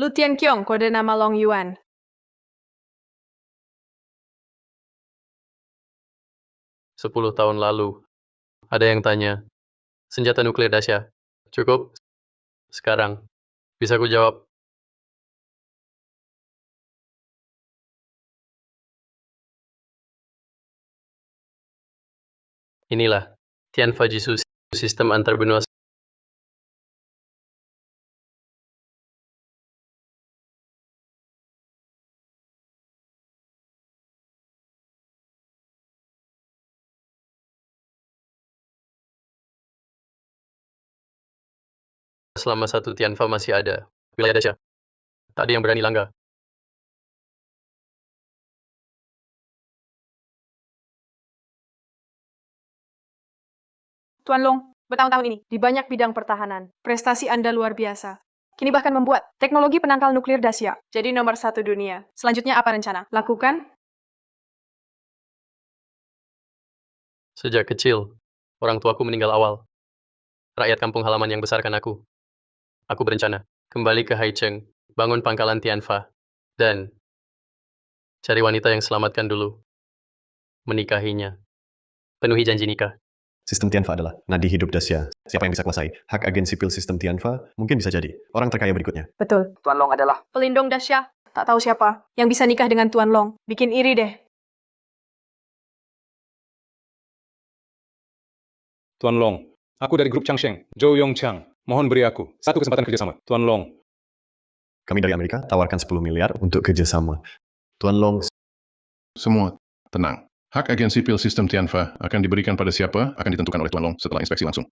Lu Tianqiong, kode nama Long Yuan. Sepuluh tahun lalu, ada yang tanya, senjata nuklir dahsyat. Cukup? Sekarang, bisa ku jawab. Inilah, Tianfa Jisoo, sistem antarbenua selama satu Tianfa masih ada. Wilayah dahsyat. Tak ada yang berani langgar. Tuan Long, bertahun-tahun ini, di banyak bidang pertahanan, prestasi Anda luar biasa. Kini bahkan membuat teknologi penangkal nuklir dahsyat jadi nomor 1 dunia. Selanjutnya apa rencana? Lakukan? Sejak kecil, orang tuaku meninggal awal. Rakyat kampung halaman yang besarkan aku. Aku berencana kembali ke Haicheng, bangun pangkalan Tianfa, dan cari wanita yang selamatkan dulu. Menikahinya. Penuhi janji nikah. Sistem Tianfa adalah nadi hidup Dacia. Siapa yang bisa kuasai hak agen sipil sistem Tianfa, mungkin bisa jadi orang terkaya berikutnya. Betul. Tuan Long adalah pelindung dahsyat. Tak tahu siapa yang bisa nikah dengan Tuan Long. Bikin iri deh. Tuan Long, aku dari grup Changsheng, Zhou Yongchang. Mohon beri aku satu kesempatan kerjasama. Tuan Long, Kami dari Amerika tawarkan 10 miliar untuk kerjasama. Tuan Long, Semua tenang. Hak agen sipil sistem Tianfa akan diberikan pada siapa akan ditentukan oleh Tuan Long setelah inspeksi langsung.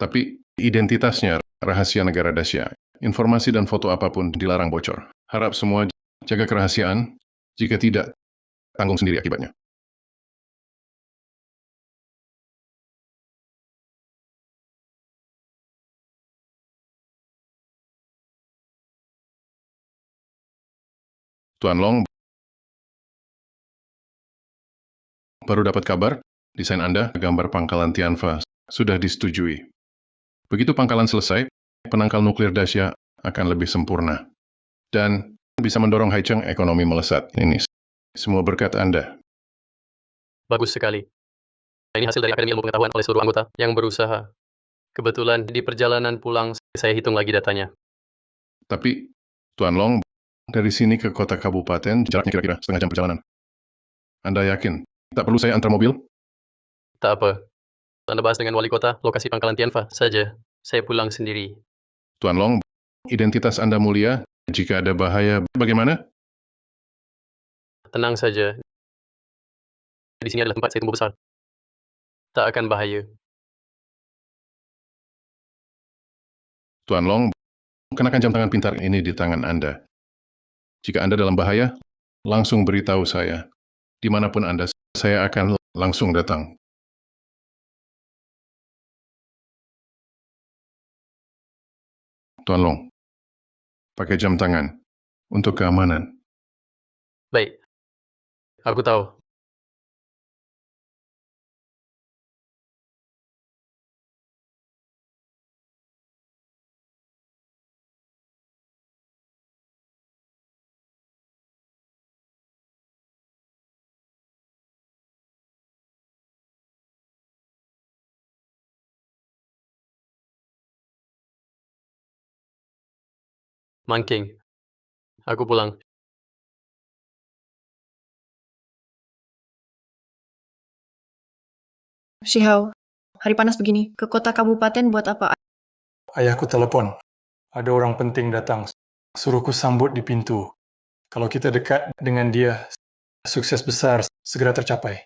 Tapi identitasnya rahasia negara dahsyat. Informasi dan foto apapun dilarang bocor. Harap semua jaga kerahasiaan. Jika tidak, tanggung sendiri akibatnya. Tuan Long baru dapat kabar, desain Anda, gambar pangkalan Tianfa, sudah disetujui. Begitu pangkalan selesai, penangkal nuklir dahsyat akan lebih sempurna. Dan bisa mendorong Haicheng ekonomi melesat. Ini semua berkat Anda. Bagus sekali. Ini hasil dari Akademi Ilmu Pengetahuan oleh seluruh anggota yang berusaha. Kebetulan di perjalanan pulang, saya hitung lagi datanya. Tapi, Tuan Long, dari sini ke kota kabupaten, jaraknya kira-kira setengah jam perjalanan. Anda yakin? Tak perlu saya antar mobil? Tak apa. Anda bahas dengan wali kota lokasi pangkalan Tianfa saja. Saya pulang sendiri. Tuan Long, identitas Anda mulia. Jika ada bahaya, bagaimana? Tenang saja. Di sini adalah tempat saya tumbuh besar. Tak akan bahaya. Tuan Long, kenakan jam tangan pintar ini di tangan Anda. Jika Anda dalam bahaya, langsung beritahu saya. Dimanapun Anda, saya akan langsung datang. Tuan Long, pakai jam tangan untuk keamanan. Baik. Aku tahu. Mangking. Aku pulang. Shihao, hari panas begini, ke kota kabupaten buat apa? ayahku telepon. Ada orang penting datang. Suruhku sambut di pintu. Kalau kita dekat dengan dia, sukses besar segera tercapai.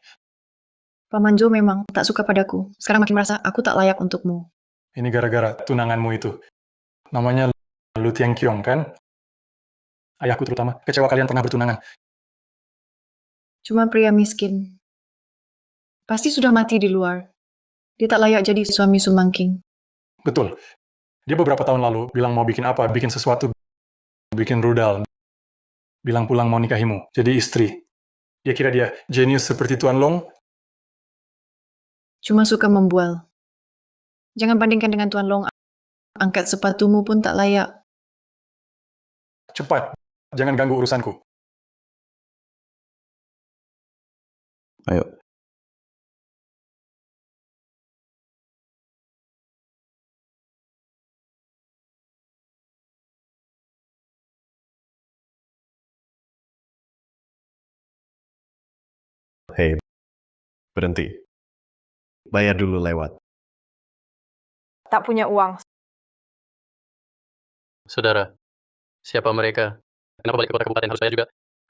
Paman Zhou memang tak suka padaku. Sekarang makin merasa aku tak layak untukmu. Ini gara-gara tunanganmu itu. Namanya Lu Tianqiong, kan? Ayahku terutama, kecewa kalian pernah bertunangan. Cuma pria miskin. Pasti sudah mati di luar. Dia tak layak jadi suami Sumangking. Betul. Dia beberapa tahun lalu bilang mau bikin apa, bikin sesuatu, bikin rudal. Bilang pulang mau nikahimu, jadi istri. Dia kira dia jenius seperti Tuan Long. Cuma suka membual. Jangan bandingkan dengan Tuan Long. Angkat sepatumu pun tak layak. Cepat, jangan ganggu urusanku. Ayo. Hei, berhenti. Bayar dulu lewat. Tak punya uang. Saudara, siapa mereka? Kenapa balik ke kota kabupaten harus saya juga?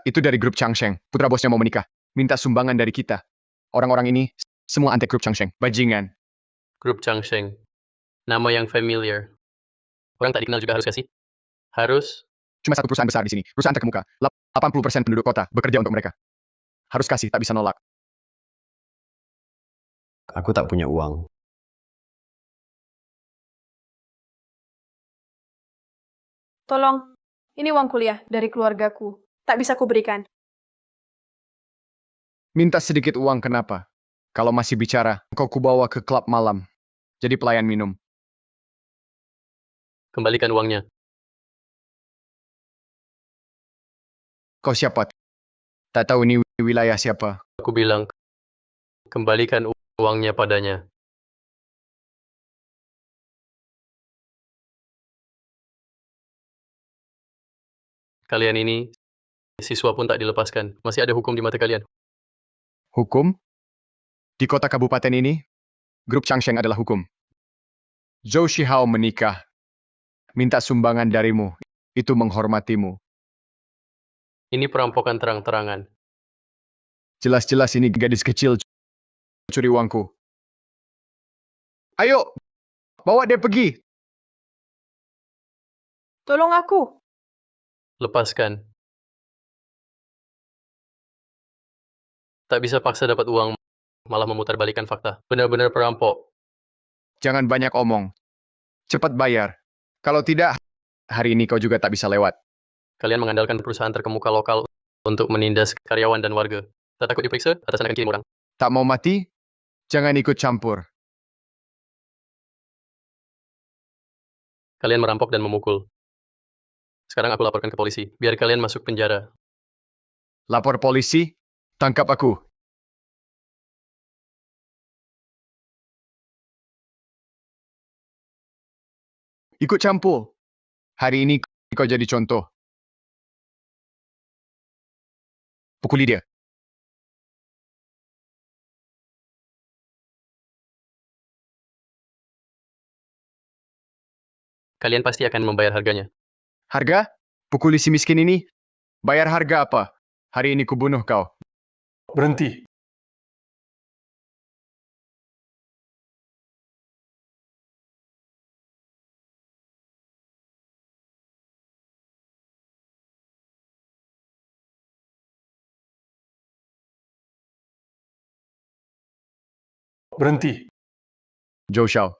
Itu dari grup Changsheng. Putra bosnya mau menikah. Minta sumbangan dari kita. Orang-orang ini semua antek grup Changsheng. Bajingan. Grup Changsheng. Nama yang familiar. Orang tak dikenal juga harus kasih? Harus? Cuma satu perusahaan besar di sini. Perusahaan terkemuka. 80% penduduk kota bekerja untuk mereka. Harus kasih, tak bisa nolak. Aku tak punya uang. Tolong, ini uang kuliah dari keluargaku. Tak bisa kuberikan. Minta sedikit uang kenapa? Kalau masih bicara, kau kubawa ke klub malam. Jadi pelayan minum. Kembalikan uangnya. Kau siapa? Tak tahu ini wilayah siapa. Aku bilang, kembalikan uangnya padanya. Kalian ini, siswa pun tak dilepaskan. Masih ada hukum di mata kalian. Hukum? Di kota kabupaten ini, grup Changsheng adalah hukum. Zhou Shihao menikah. Minta sumbangan darimu. Itu menghormatimu. Ini perampokan terang-terangan. Jelas-jelas ini gadis kecil curi uangku. Ayo, bawa dia pergi. Tolong aku. Lepaskan. Tak bisa paksa dapat uang, malah memutarbalikkan fakta. Benar-benar perampok. Jangan banyak omong. Cepat bayar. Kalau tidak, hari ini kau juga tak bisa lewat. Kalian mengandalkan perusahaan terkemuka lokal untuk menindas karyawan dan warga. Tak takut diperiksa atas anak kirim orang. Tak mau mati? Jangan ikut campur. Kalian merampok dan memukul. Sekarang aku laporkan ke polisi, biar kalian masuk penjara. Lapor polisi, tangkap aku. Ikut campur. Hari ini kau jadi contoh. Pukuli dia. Kalian pasti akan membayar harganya. Harga? Pukuli si miskin ini? Bayar harga apa? Hari ini kubunuh kau. Berhenti. Berhenti. Zhou Xiao.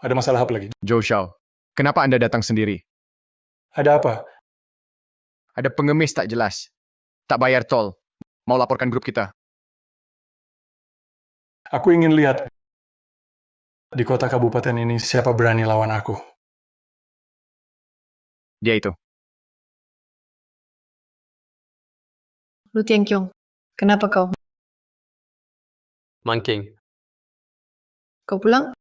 Ada masalah apa lagi? Zhou Xiao. Kenapa Anda datang sendiri? Ada apa? Ada pengemis tak jelas. Tak bayar tol. Mau laporkan grup kita. Aku ingin lihat di kota kabupaten ini siapa berani lawan aku. Dia itu. Lu Tianqiong, kenapa kau? Mangking, Kau pulang?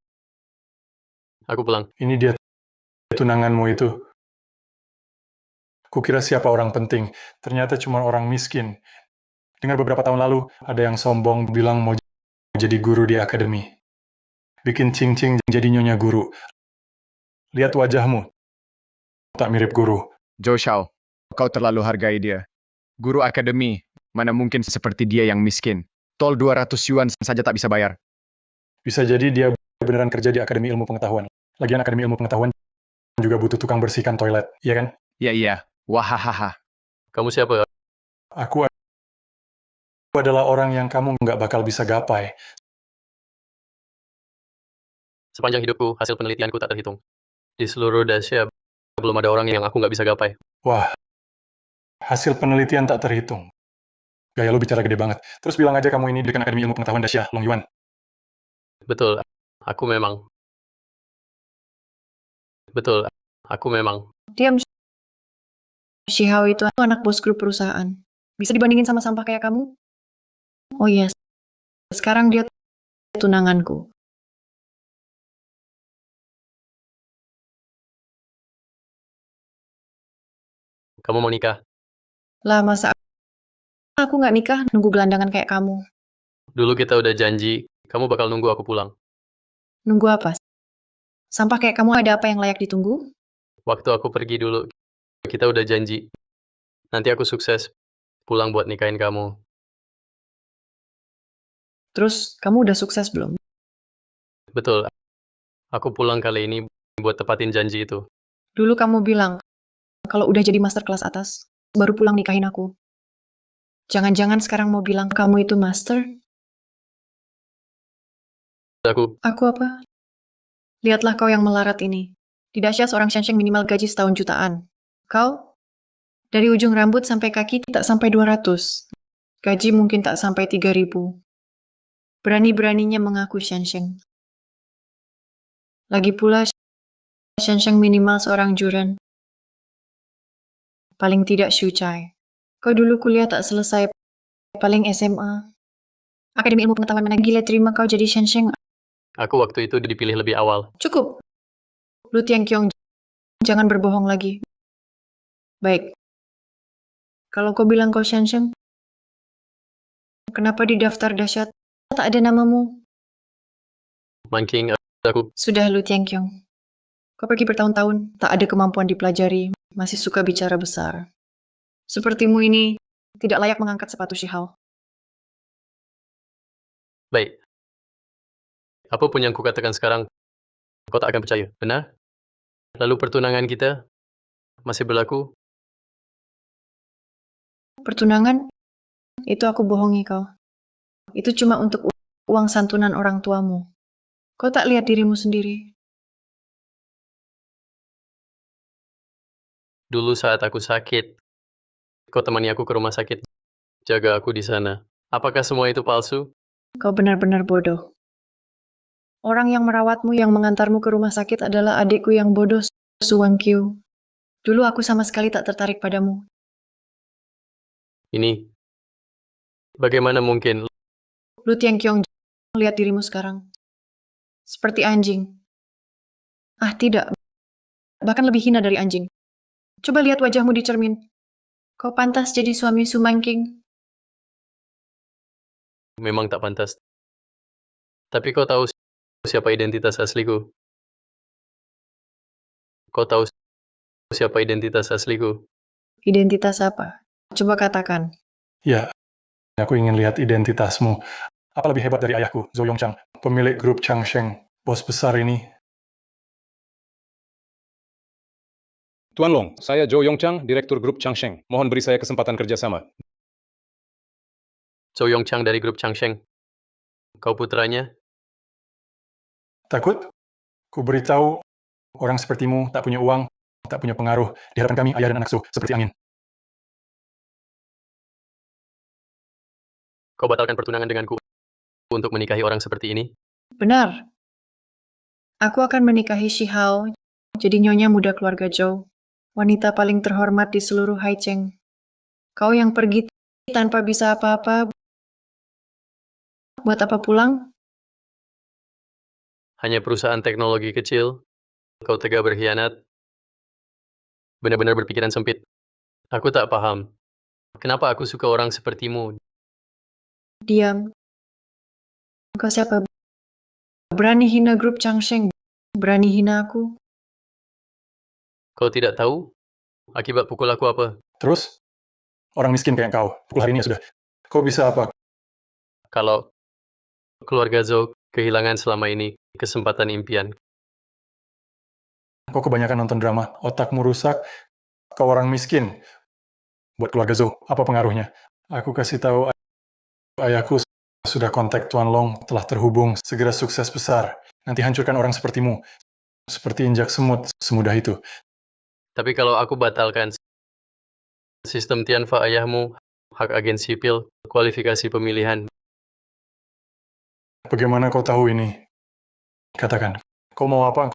aku pulang. Ini dia tunanganmu itu. Kukira siapa orang penting, ternyata cuma orang miskin. Dengar beberapa tahun lalu, ada yang sombong bilang mau jadi guru di akademi. Bikin cing-cing jadi nyonya guru. Lihat wajahmu, tak mirip guru. Zhou Xiao. Kau terlalu hargai dia. Guru akademi. Mana mungkin seperti dia yang miskin. Tol 200 yuan saja tak bisa bayar. Bisa jadi dia beneran kerja di Akademi Ilmu Pengetahuan. Lagian Akademi Ilmu Pengetahuan juga butuh tukang bersihkan toilet, iya kan? Iya. Wahahaha. Kamu siapa? Aku adalah orang yang kamu nggak bakal bisa gapai. Sepanjang hidupku, hasil penelitianku tak terhitung. Di seluruh Dasia, belum ada orang yang aku nggak bisa gapai. Wah, hasil penelitian tak terhitung. Gaya lu bicara gede banget. Terus bilang aja kamu ini dekan Akademi Ilmu Pengetahuan Dasyah, Long Yuan. Betul, aku memang. Betul, aku memang. Diam, Shihao itu anak bos grup perusahaan. Bisa dibandingin sama sampah kayak kamu? Oh iya, sekarang dia tunanganku. Kamu mau nikah? Lah, masa aku nggak nikah nunggu gelandangan kayak kamu? Dulu kita udah janji, kamu bakal nunggu aku pulang. Nunggu apa? Sampah kayak kamu ada apa yang layak ditunggu? Waktu aku pergi dulu, kita udah janji. Nanti aku sukses pulang buat nikahin kamu. Terus, kamu udah sukses belum? Betul, aku pulang kali ini buat tepatin janji itu. Dulu kamu bilang, kalau udah jadi master kelas atas, baru pulang nikahin aku. Jangan-jangan sekarang mau bilang kamu itu master? Aku apa? Lihatlah kau yang melarat ini. Di Dacia seorang Shensheng minimal gaji setahun jutaan. Kau? Dari ujung rambut sampai kaki tak sampai 200. Gaji mungkin tak sampai 3.000. Berani-beraninya mengaku Shensheng. Lagi pula, Shensheng minimal seorang juren. Paling tidak Shuchai. Kau dulu kuliah tak selesai, paling SMA. Akademi Ilmu Pengetahuan mana gila terima kau jadi Shensheng. Aku waktu itu dipilih lebih awal. Cukup. Lu Tianqiong, jangan berbohong lagi. Baik. Kalau kau bilang kau Shensheng, kenapa di daftar dahsyat tak ada namamu? Manking, aku Sudah Lu Tianqiong. Kau pergi bertahun-tahun, tak ada kemampuan dipelajari, masih suka bicara besar. Sepertimu ini tidak layak mengangkat sepatu Shihao. baik. Apapun yang kukatakan sekarang, kau tak akan percaya, benar? Lalu pertunangan kita masih berlaku? Pertunangan? Itu aku bohongi kau. Itu cuma untuk uang santunan orang tuamu. Kau tak lihat dirimu sendiri. Dulu saat aku sakit, kau temani aku ke rumah sakit, jaga aku di sana. Apakah semua itu palsu? Kau benar-benar bodoh. Orang yang merawatmu, yang mengantarmu ke rumah sakit adalah adikku yang bodoh, Suwang Kyu. Dulu aku sama sekali tak tertarik padamu. Ini, bagaimana mungkin? Lu Tianqiong, lihat dirimu sekarang. Seperti anjing. Ah, tidak. Bahkan lebih hina dari anjing. Coba lihat wajahmu di cermin. Kau pantas jadi suami Su Mangking. Memang tak pantas. Tapi kau tahu siapa identitas asliku? Kau tahu siapa identitas asliku? Identitas apa? Coba katakan. Ya, aku ingin lihat identitasmu. Apa lebih hebat dari ayahku, Zhou Yongchang, pemilik grup Changsheng, bos besar ini? Tuan Long, saya Zhou Yongchang, Direktur Grup Changsheng. Mohon beri saya kesempatan kerjasama. Zhou Yongchang dari grup Changsheng. Kau putranya? Takut? Ku beritahu, orang sepertimu tak punya uang, tak punya pengaruh. Di hadapan kami, ayah dan anak Zhou, seperti angin. Kau batalkan pertunangan denganku untuk menikahi orang seperti ini? Benar. Aku akan menikahi Shihao, jadi nyonya muda keluarga Zhou. Wanita paling terhormat di seluruh Haicheng. Kau yang pergi tanpa bisa apa-apa, buat apa pulang? Hanya perusahaan teknologi kecil? Kau tega berkhianat? Benar-benar berpikiran sempit. Aku tak paham. Kenapa aku suka orang sepertimu? Diam. Kau siapa? Berani hina grup Changsheng. Berani hina aku. Kau tidak tahu? Akibat pukul aku apa? Terus, orang miskin kayak kau, pukul hari ini sudah. Kau bisa apa? Kalau keluarga Zhou kehilangan selama ini kesempatan impian. Kau kebanyakan nonton drama, otakmu rusak, kau orang miskin. Buat keluarga Zhou, apa pengaruhnya? Aku kasih tahu ayahku sudah kontak Tuan Long, telah terhubung, segera sukses besar. Nanti hancurkan orang sepertimu. Seperti injak semut, semudah itu. Tapi kalau aku batalkan sistem Tianfa ayahmu, hak agen sipil, kualifikasi pemilihan, Bagaimana kau tahu ini? Katakan, kau mau apa?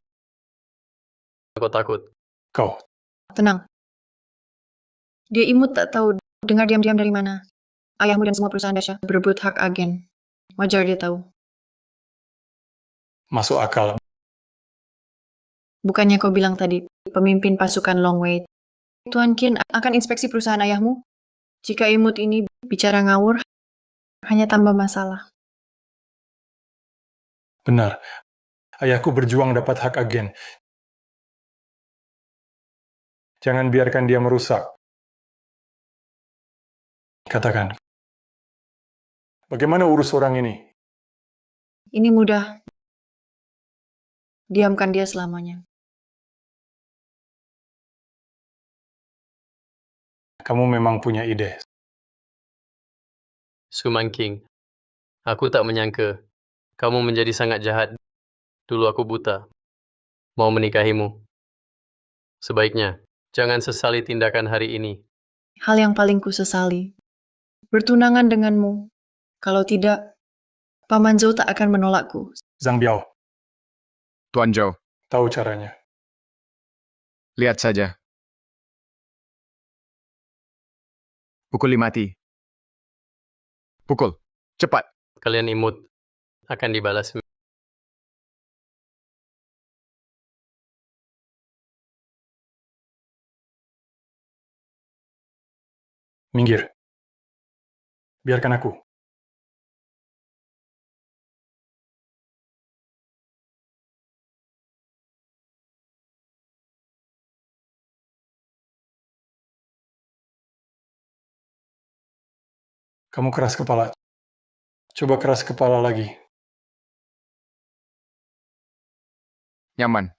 kau takut. Kau. Tenang. Dia imut tak tahu dengar diam-diam dari mana. Ayahmu dan semua perusahaan Dasya berebut hak agen. Wajar dia tahu. Masuk akal. Bukannya kau bilang tadi, pemimpin pasukan Longwei, Tuan Qin akan inspeksi perusahaan ayahmu? Jika imut ini bicara ngawur, hanya tambah masalah. Benar. Ayahku berjuang dapat hak agen. Jangan biarkan dia merusak. Katakan, bagaimana urus orang ini? Ini mudah. Diamkan dia selamanya. Kamu memang punya ide. Sumangking, aku tak menyangka kamu menjadi sangat jahat. Dulu aku buta, mau menikahimu. Sebaiknya, jangan sesali tindakan hari ini. Hal yang paling kusesali. Bertunangan denganmu. Kalau tidak, Paman Zhou tak akan menolakku. Zhang Biao, Tuan Zhou, tahu caranya. lihat saja. Pukul 5 mati. Pukul. Cepat. Kalian imut, akan dibalas. Minggir. Biarkan aku. Kamu keras kepala. Coba keras kepala lagi. Nyaman.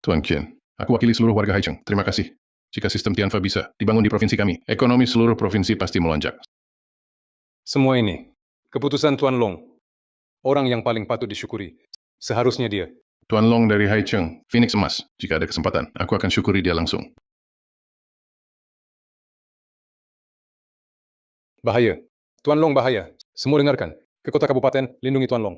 Tuan Qian, aku wakili seluruh warga Haicheng. Terima kasih. Jika sistem Tianfa bisa dibangun di provinsi kami, ekonomi seluruh provinsi pasti melonjak. Semua ini, keputusan Tuan Long, orang yang paling patut disyukuri. Seharusnya dia. Tuan Long dari Haicheng, Phoenix Emas. Jika ada kesempatan, aku akan syukuri dia langsung. Bahaya. Tuan Long bahaya. Semua dengarkan. Ke kota kabupaten, lindungi Tuan Long.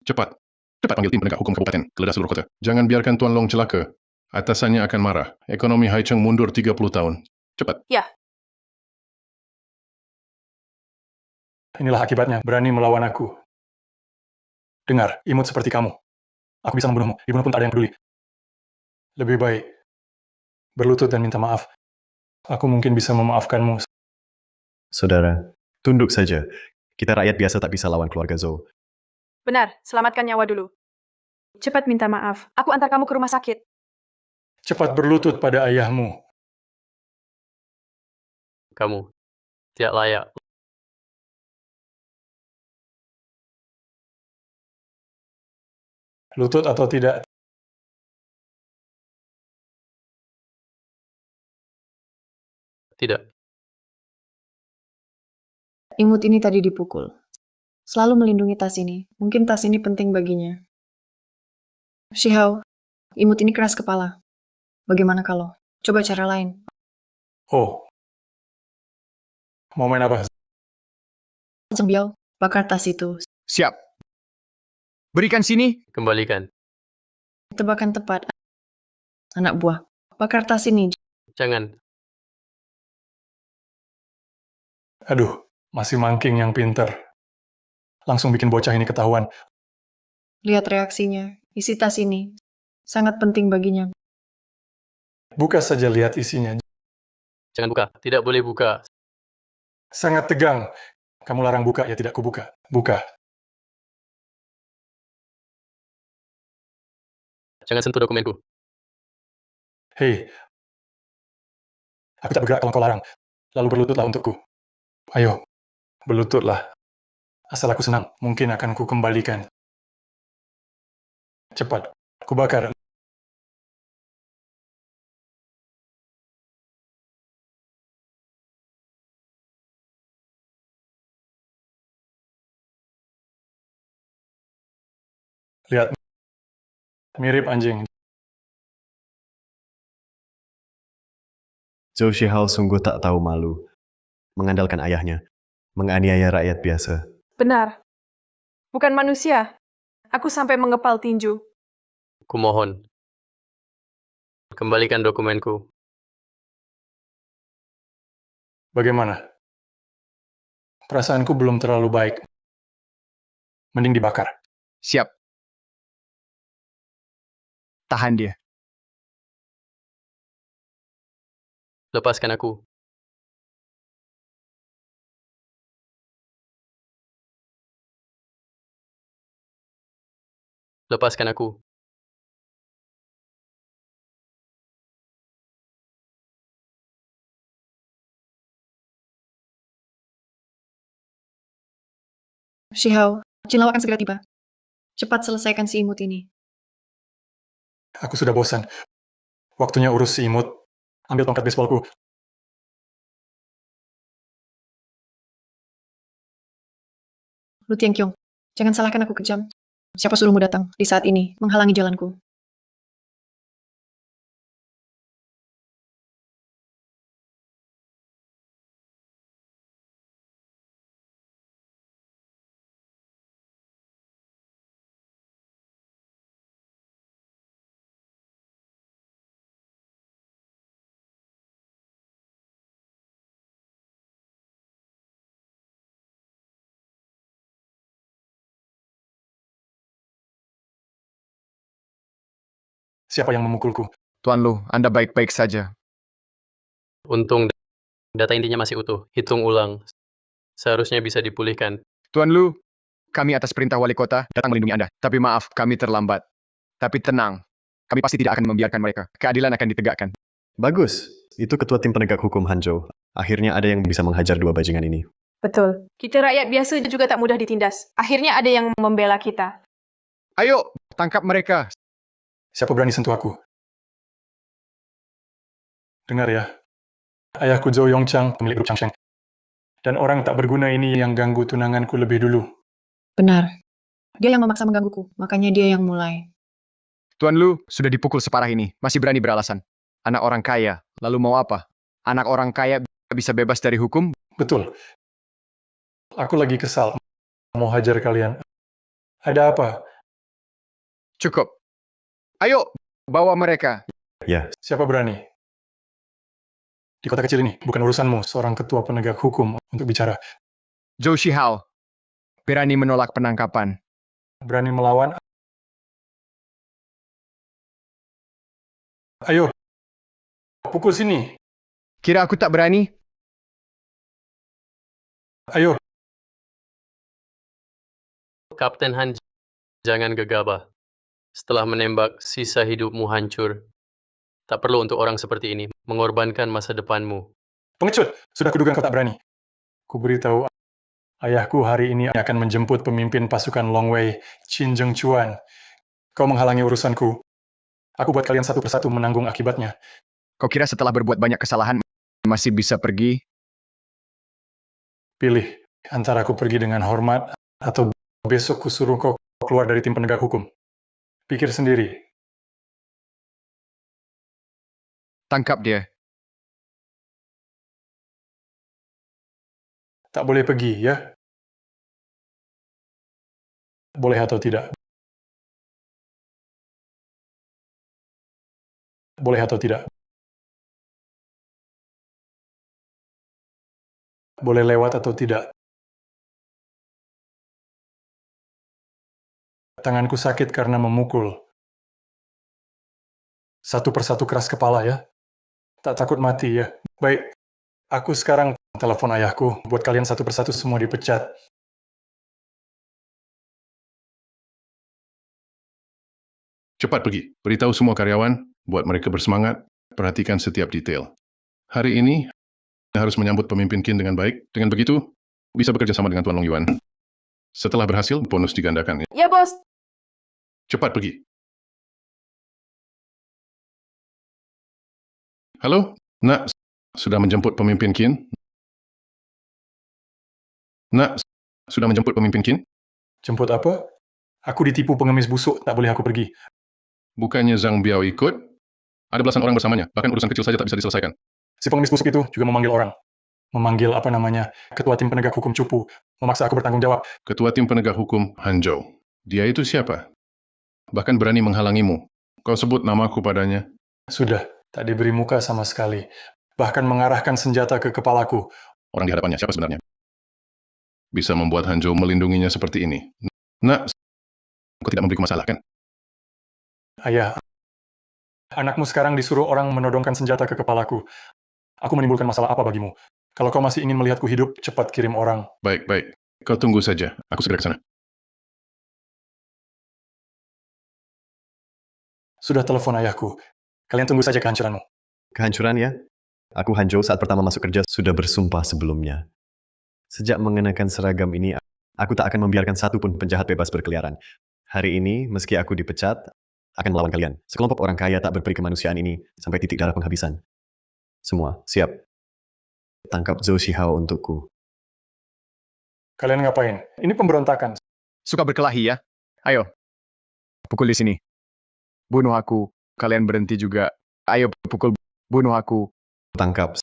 Cepat. Cepat panggil tim penegak hukum kabupaten, geledah seluruh kota. Jangan biarkan Tuan Long celaka. Atasannya akan marah. Ekonomi Haicheng mundur 30 tahun. Cepat. Ya, Inilah akibatnya berani melawan aku. Dengar, imut seperti kamu. Aku bisa membunuhmu. Dibunuh pun tak ada yang peduli. Lebih baik berlutut dan minta maaf. Aku mungkin bisa memaafkanmu. Saudara, tunduk saja. Kita rakyat biasa tak bisa lawan keluarga Zhou. benar. Selamatkan nyawa dulu. Cepat minta maaf. Aku antar kamu ke rumah sakit. Cepat berlutut pada ayahmu. Kamu tidak layak. Lutut atau tidak, Tidak. Imut ini tadi dipukul. Selalu melindungi tas ini. Mungkin tas ini penting baginya. Shihao, imut ini keras kepala. Bagaimana kalau? Coba cara lain. oh, mau main apa? Zhang Biao, bakar tas itu. Siap. Berikan sini. Kembalikan. Tebakan tepat. Anak buah, bakar tas ini. Jangan. Aduh, masih mangking yang pinter. Langsung bikin bocah ini ketahuan. Lihat reaksinya. Isi tas ini. Sangat penting baginya. Buka saja lihat isinya. Jangan buka. Tidak boleh buka. Sangat tegang. Kamu larang buka, ya tidak kubuka. Buka. Jangan sentuh dokumenku. Hei, aku tak bergerak kalau kau larang. Lalu berlututlah untukku. Ayo, berlututlah. Asal aku senang, mungkin akan ku kembalikan. Cepat, ku bakar. Lihat, mirip anjing. Zhou Shihao sungguh tak tahu malu. Mengandalkan ayahnya. Menganiaya rakyat biasa. Benar. Bukan manusia. Aku sampai mengepal tinju. Kumohon, kembalikan dokumenku. Bagaimana? Perasaanku belum terlalu baik. Mending dibakar. Siap. Tahan dia. Lepaskan aku. Lepaskan aku. Shihao, Jinlau akan segera tiba. Cepat selesaikan si imut ini. Aku sudah bosan. Waktunya urus si imut. Ambil tongkat baseballku. Lu Tianqiong, jangan salahkan aku kejam. Siapa suruhmu datang di saat ini, menghalangi jalanku? Siapa yang memukulku? Tuan Lu, Anda baik-baik saja. Untung data intinya masih utuh. Hitung ulang. Seharusnya bisa dipulihkan. Tuan Lu, kami atas perintah wali kota datang melindungi Anda. Tapi maaf, kami terlambat. Tapi tenang, kami pasti tidak akan membiarkan mereka. Keadilan akan ditegakkan. Bagus. Itu ketua tim penegak hukum Hanzhou. Akhirnya ada yang bisa menghajar dua bajingan ini. Betul. Kita rakyat biasa juga tak mudah ditindas. Akhirnya ada yang membela kita. Ayo, tangkap mereka. Siapa berani sentuh aku? Dengar ya. Ayahku Zhou Yongchang, pemilik grup Changsheng. Dan orang tak berguna ini yang ganggu tunanganku lebih dulu. Benar. Dia yang memaksa menggangguku, makanya dia yang mulai. Tuan Lu sudah dipukul separah ini, masih berani beralasan. Anak orang kaya, lalu mau apa? Anak orang kaya bisa bebas dari hukum? Betul. Aku lagi kesal. Mau hajar kalian. Ada apa? Cukup. Ayo, bawa mereka. Ya, Siapa berani? Di kota kecil ini, bukan urusanmu, seorang ketua penegak hukum untuk bicara. Zhou Shihao, berani menolak penangkapan. Berani melawan? Ayo, pukul sini. Kira aku tak berani? Ayo, Kapten Han, jangan gegabah. Setelah menembak, sisa hidupmu hancur. Tak perlu untuk orang seperti ini mengorbankan masa depanmu. pengecut. Sudah kuduga kau tak berani. Ku beritahu ayahku hari ini akan menjemput pemimpin pasukan Longwei, Qin Zhengchuan. Kau menghalangi urusanku. Aku buat kalian satu persatu menanggung akibatnya. Kau kira setelah berbuat banyak kesalahan masih bisa pergi? Pilih antara aku pergi dengan hormat atau besok kusuruh kau keluar dari tim penegak hukum. Pikir sendiri. Tangkap dia. Tak boleh pergi, ya? Boleh atau tidak? Boleh atau tidak? Boleh lewat atau tidak? Tanganku sakit karena memukul. Satu persatu keras kepala, ya? Tak takut mati, ya? Baik, aku sekarang telepon ayahku, buat kalian satu persatu semua dipecat. Cepat pergi, beritahu semua karyawan, buat mereka bersemangat, perhatikan setiap detail. Hari ini, harus menyambut pemimpin Qin dengan baik. Dengan begitu, bisa bekerja sama dengan Tuan Long Yuan. Setelah berhasil, bonus digandakan. Ya, Bos. Cepat pergi. Halo, Nak, sudah menjemput pemimpin Qin? Nak, sudah menjemput pemimpin Qin? Jemput apa? Aku ditipu pengemis busuk, tak boleh aku pergi. Bukannya Zhang Biao ikut? Ada belasan orang bersamanya, bahkan urusan kecil saja tak bisa diselesaikan. Si pengemis busuk itu juga memanggil orang. Memanggil ketua tim penegak hukum cupu. Memaksa aku bertanggung jawab. Ketua tim penegak hukum, Hanzhou. Dia itu siapa? Bahkan berani menghalangimu. Kau sebut namaku padanya. Sudah, tak diberi muka sama sekali. Bahkan mengarahkan senjata ke kepalaku. Orang di hadapannya siapa sebenarnya? Bisa membuat Hanzhou melindunginya seperti ini. Nak, kau tidak memberiku masalah, kan? Ayah, anakmu sekarang disuruh orang menodongkan senjata ke kepalaku. Aku menimbulkan masalah apa bagimu? Kalau kau masih ingin melihatku hidup, cepat kirim orang. Baik, baik. Kau tunggu saja. Aku segera ke sana. Sudah telepon ayahku. Kalian tunggu saja kehancuranmu. Kehancuran ya? Aku Hanzhou saat pertama masuk kerja sudah bersumpah sebelumnya. Sejak mengenakan seragam ini, aku tak akan membiarkan satupun penjahat bebas berkeliaran. Hari ini, meski aku dipecat, akan melawan kalian. Sekelompok orang kaya tak berperi kemanusiaan ini sampai titik darah penghabisan. Semua, siap. Tangkap Zhou Shihao untukku. Kalian ngapain? Ini pemberontakan. Suka berkelahi ya? Ayo, pukul di sini. Bunuh aku. Kalian berhenti juga. Ayo pukul. Bunuh aku. Tangkap.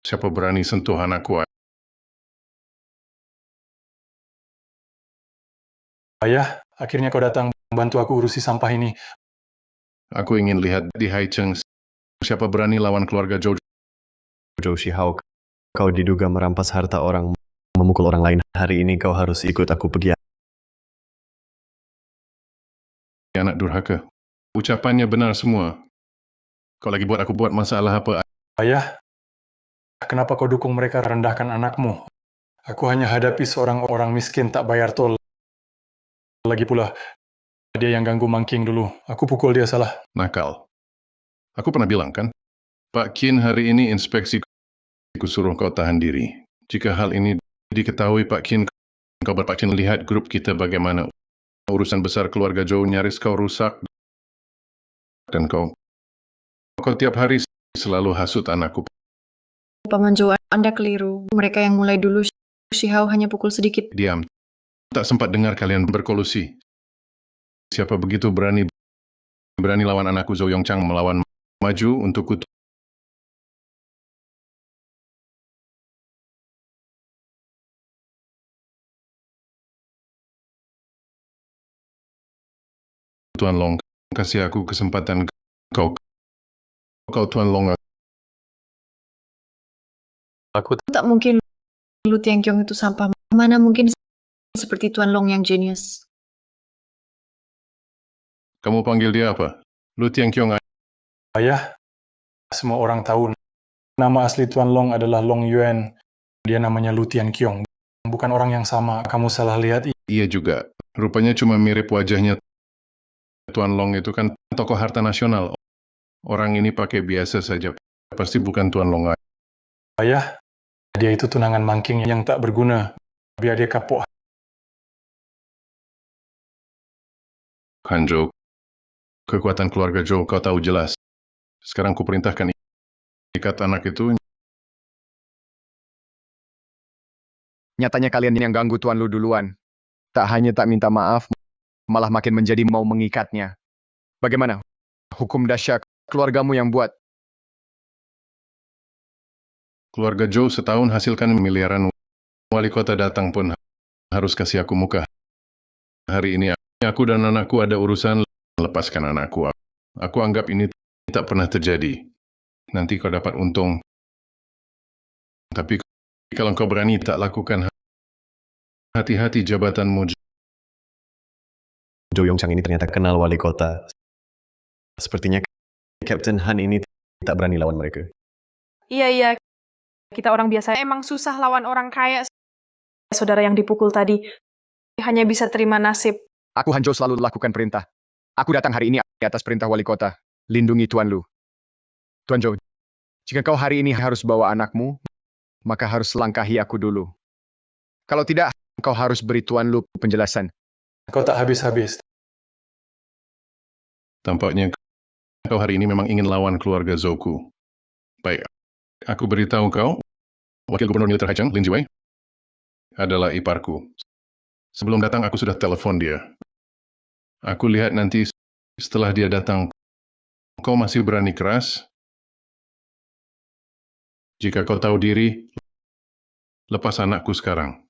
Siapa berani sentuh anakku? Ayah, akhirnya kau datang membantu aku urusi sampah ini. Aku ingin lihat di Haicheng siapa berani lawan keluarga Zhou. Zhou Shihao, kau diduga merampas harta orang, memukul orang lain. Hari ini kau harus ikut aku pergi. Anak durhaka. Ucapannya benar semua. Kau lagi buat aku buat masalah apa? Ayah, kenapa kau dukung mereka rendahkan anakmu? Aku hanya hadapi seorang orang miskin tak bayar tol. Lagi pula, dia yang ganggu Mangking dulu. Aku pukul dia salah. Nakal. Aku pernah bilang kan? Pak Qin hari ini inspeksi. Aku suruh kau tahan diri. Jika hal ini diketahui Pak Qin, kau Pak Qin lihat grup kita bagaimana urusan besar keluarga Zhou nyaris kau rusak. Dan kau tiap hari selalu hasut anakku. Paman Zhou, Anda keliru. Mereka yang mulai dulu. Shihao hanya pukul sedikit. Diam. Tak sempat dengar kalian berkolusi. Siapa begitu berani lawan anakku Zhou Yongchang melawan maju untukku. Tuan Long, kasih aku kesempatan. Kau Tuan Long. Aku Tak mungkin Lu Tianqiong itu sampah. Mana mungkin seperti Tuan Long yang jenius. Kamu panggil dia apa? Lu Tianqiong. Ayah, semua orang tahu nama asli Tuan Long adalah Long Yuan. Dia namanya Lu Tianqiong. Bukan orang yang sama. Kamu salah lihat. Iya juga. Rupanya cuma mirip wajahnya. Tuan Long itu kan tokoh harta nasional. Orang ini pakai biasa saja. Pasti bukan Tuan Long. Ayah, dia itu tunangan Mangking yang tak berguna. Biar dia kapok. Hanzhou. Kekuatan keluarga Zhou kau tahu jelas. Sekarang kuperintahkan ikat anak itu. Nyatanya kalian yang ganggu Tuan Lu duluan. Tak hanya tak minta maaf, malah makin menjadi mau mengikatnya. Bagaimana? Hukum dahsyat keluargamu yang buat. Keluarga Zhou setahun hasilkan miliaran. Wali kota datang pun harus kasih aku muka. Hari ini aku dan anakku ada urusan. Lepaskan anakku. Aku anggap ini tak pernah terjadi. Nanti kau dapat untung. Tapi kalau kau berani tak lakukan, hati-hati jabatanmu. Zhou Yongchang ini ternyata kenal wali kota. Sepertinya Captain Han ini tak berani lawan mereka. Iya, kita orang biasa emang susah lawan orang kaya. Saudara yang dipukul tadi hanya bisa terima nasib. Aku Hanzhou selalu lakukan perintah. Aku datang hari ini atas perintah wali kota. Lindungi Tuan Lu. Tuan Zhou, jika kau hari ini harus bawa anakmu, maka harus langkahi aku dulu. Kalau tidak, kau harus beri Tuan Lu penjelasan. Kau tak habis-habis. Tampaknya kau hari ini memang ingin lawan keluarga Zhouku. Baik, aku beritahu kau, Wakil Gubernur Militer Haicheng, Lin Jiwei, adalah iparku. Sebelum datang aku sudah telepon dia. Aku lihat nanti setelah dia datang, kau masih berani keras? Jika kau tahu diri, lepas anakku sekarang.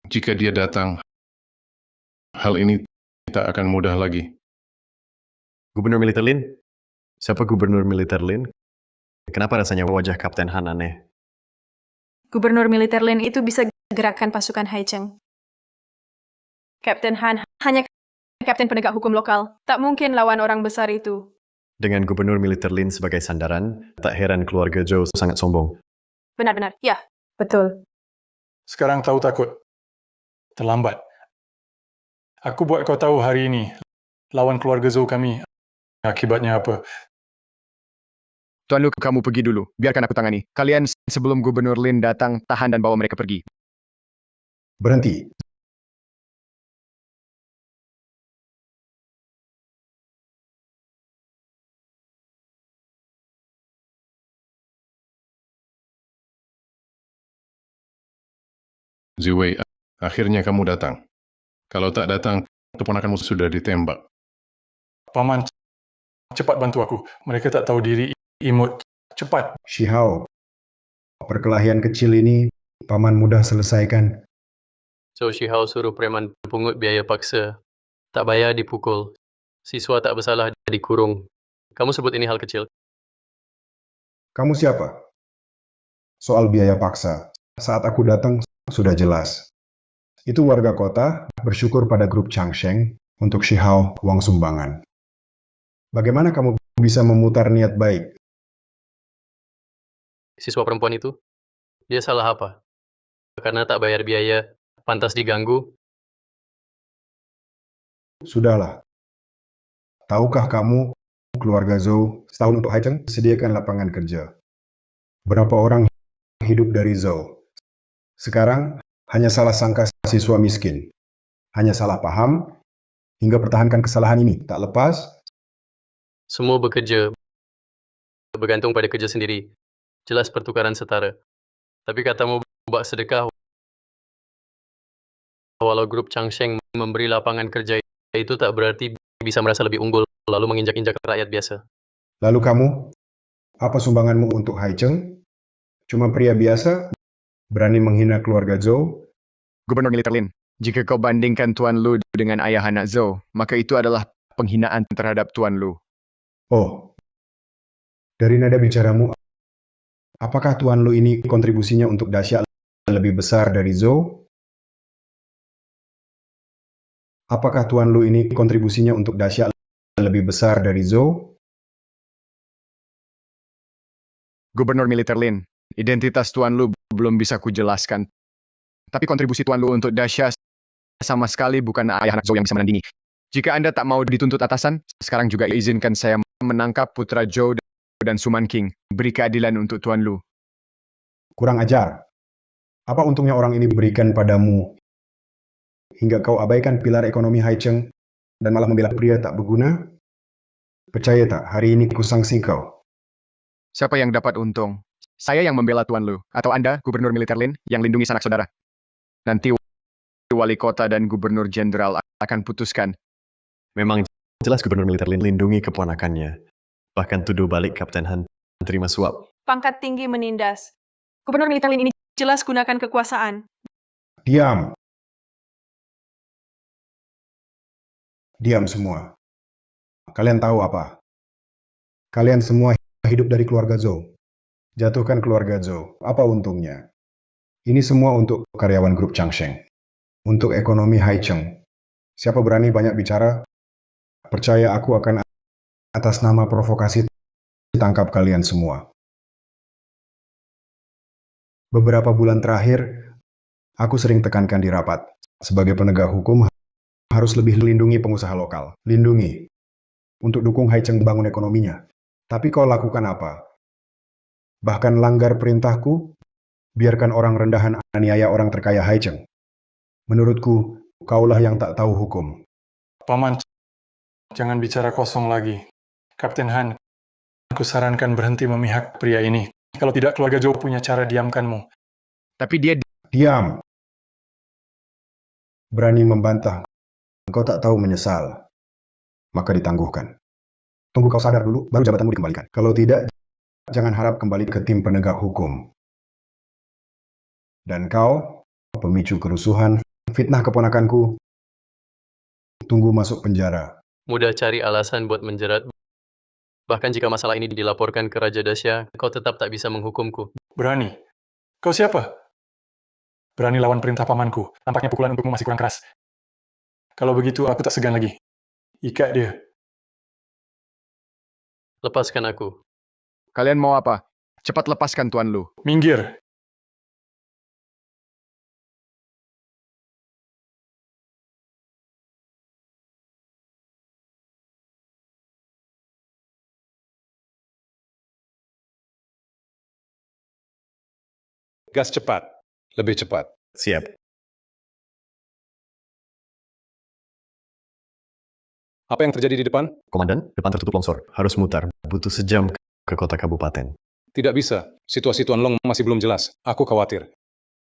Jika dia datang, hal ini tak akan mudah lagi. Gubernur Militer Lin? Siapa Gubernur Militer Lin? Kenapa rasanya wajah Kapten Han aneh? Gubernur Militer Lin itu bisa gerakan pasukan Haicheng. Kapten Han hanya kapten penegak hukum lokal. Tak mungkin lawan orang besar itu. Dengan Gubernur Militer Lin sebagai sandaran, tak heran keluarga Zhou sangat sombong. Benar-benar, ya, betul. Sekarang tahu takut. Terlambat. Aku buat kau tahu hari ini, lawan keluarga Zhou kami, akibatnya apa. Tuan Lu, kamu pergi dulu. Biarkan aku tangani. Kalian sebelum Gubernur Lin datang, tahan dan bawa mereka pergi. Berhenti. Ziwei, akhirnya kamu datang. Kalau tak datang, keponakanmu sudah ditembak. Paman, cepat bantu aku. Mereka tak tahu diri, imut. Cepat. Shihao, perkelahian kecil ini paman mudah selesaikan. Zhou Shihao suruh preman pungut biaya paksa. Tak bayar dipukul. Siswa tak bersalah dikurung. Kamu sebut ini hal kecil. Kamu siapa? Soal biaya paksa, saat aku datang sudah jelas. Itu warga kota bersyukur pada grup Changsheng untuk Shihao uang sumbangan. Bagaimana kamu bisa memutar niat baik? Siswa perempuan itu, dia salah apa? Karena tak bayar biaya, pantas diganggu. Sudahlah. Tahukah kamu, keluarga Zhou setahun untuk Haicheng sediakan lapangan kerja. Berapa orang hidup dari Zhou? Sekarang hanya salah sangka siswa miskin. Hanya salah paham, hingga pertahankan kesalahan ini. Tak lepas, Semua bekerja, bergantung pada kerja sendiri. Jelas pertukaran setara. Tapi katamu buat sedekah, walau grup Changsheng memberi lapangan kerja itu tak berarti bisa merasa lebih unggul, lalu menginjak-injak rakyat biasa. lalu kamu, apa sumbanganmu untuk Haicheng? Cuma pria biasa, berani menghina keluarga Zhou? Gubernur Militer Lin, jika kau bandingkan Tuan Lu dengan ayah anak Zhou, maka itu adalah penghinaan terhadap Tuan Lu. Oh, dari nada bicaramu, apakah Tuan Lu ini kontribusinya untuk dahsyat lebih besar dari Zhou? Apakah Tuan Lu ini kontribusinya untuk dahsyat lebih besar dari Zhou? Gubernur Militer Lin, identitas Tuan Lu belum bisa kujelaskan. Tapi kontribusi Tuan Lu untuk dahsyat sama sekali bukan ayah anak Zhou yang bisa menandingi. Jika Anda tak mau dituntut atasan, sekarang juga izinkan saya menangkap putra Zhou dan Suman King. Beri keadilan untuk Tuan Lu. Kurang ajar. Apa untungnya orang ini berikan padamu hingga kau abaikan pilar ekonomi Haicheng dan malah membela pria tak berguna? Percaya tak, hari ini kusangsi kau. Siapa yang dapat untung? Saya yang membela Tuan Lu, atau Anda, Gubernur Militer Lin, yang lindungi sanak saudara. Nanti wali kota dan gubernur jenderal akan putuskan. Memang jelas Gubernur Militer Lin lindungi keponakannya. Bahkan tuduh balik Kapten Han terima suap. Pangkat tinggi menindas. Gubernur Militer Lin ini jelas gunakan kekuasaan. Diam. Diam semua. Kalian tahu apa? Kalian semua hidup dari keluarga Zhou. Jatuhkan keluarga Zhou. Apa untungnya? Ini semua untuk karyawan grup Changsheng. Untuk ekonomi Haicheng. Siapa berani banyak bicara? Percaya aku akan atas nama provokasi tangkap kalian semua. Beberapa bulan terakhir, aku sering tekankan di rapat. Sebagai penegak hukum, harus lebih melindungi pengusaha lokal. Lindungi. Untuk dukung Haicheng bangun ekonominya. Tapi kau lakukan apa? Bahkan langgar perintahku, biarkan orang rendahan aniaya orang terkaya Haicheng. Menurutku, kaulah yang tak tahu hukum. Paman, jangan bicara kosong lagi. Kapten Han, aku sarankan berhenti memihak pria ini. Kalau tidak, keluarga Zhou punya cara diamkanmu. Tapi dia Diam. Berani membantah. Engkau tak tahu menyesal. Maka ditangguhkan. Tunggu kau sadar dulu, baru jabatanmu dikembalikan. Kalau tidak, jangan harap kembali ke tim penegak hukum. Dan kau, pemicu kerusuhan, fitnah keponakanku, tunggu masuk penjara. Mudah cari alasan buat menjerat. Bahkan jika masalah ini dilaporkan ke Raja Dasya, kau tetap tak bisa menghukumku. Berani? Kau siapa? Berani lawan perintah pamanku. Tampaknya pukulan untukmu masih kurang keras. Kalau begitu, aku tak segan lagi. Ikat dia. Lepaskan aku. Kalian mau apa? Cepat lepaskan Tuan Lu. Minggir. Gas cepat. Lebih cepat. Siap. Apa yang terjadi di depan? Komandan, depan tertutup longsor. Harus mutar. Butuh sejam ke kota kabupaten. Tidak bisa. Situasi Tuan Long masih belum jelas. Aku khawatir.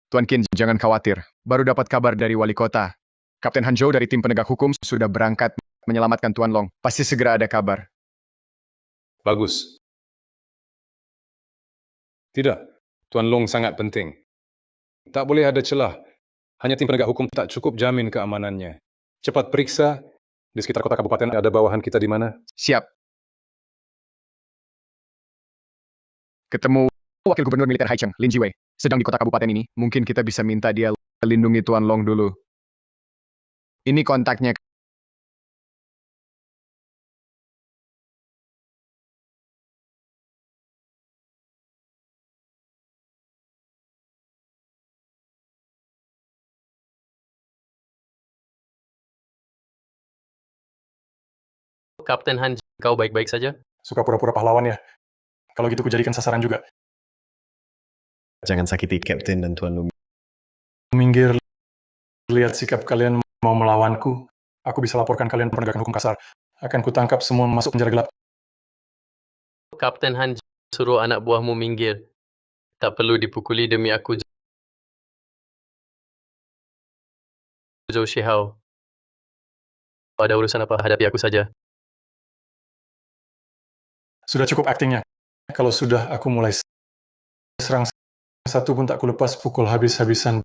Tuan Qin, jangan khawatir. Baru dapat kabar dari wali kota. Kapten Hanzhou dari tim penegak hukum sudah berangkat menyelamatkan Tuan Long. Pasti segera ada kabar. Bagus. Tidak. Tuan Long sangat penting. Tak boleh ada celah. Hanya tim penegak hukum tak cukup jamin keamanannya. Cepat periksa. Di sekitar kota kabupaten ada bawahan kita di mana? Siap. Ketemu Wakil Gubernur Militer Haicheng, Lin Jiwei. Sedang di kota kabupaten ini. Mungkin kita bisa minta dia lindungi Tuan Long dulu. Ini kontaknya. Kapten Han, kau baik-baik saja? Suka pura-pura pahlawan ya? Kalau gitu kujadikan sasaran juga. Jangan sakiti Kapten dan Tuan Lu. Minggir. Lihat sikap kalian mau melawanku. Aku bisa laporkan kalian penegakan hukum kasar. Akan kutangkap semua masuk penjara gelap. Kapten Han, suruh anak buahmu minggir. Tak perlu dipukuli demi aku, Zhou Shihao. Ada urusan apa, hadapi aku saja. Sudah cukup aktingnya. Kalau sudah aku mulai serang, satu pun tak kulepas, pukul habis-habisan.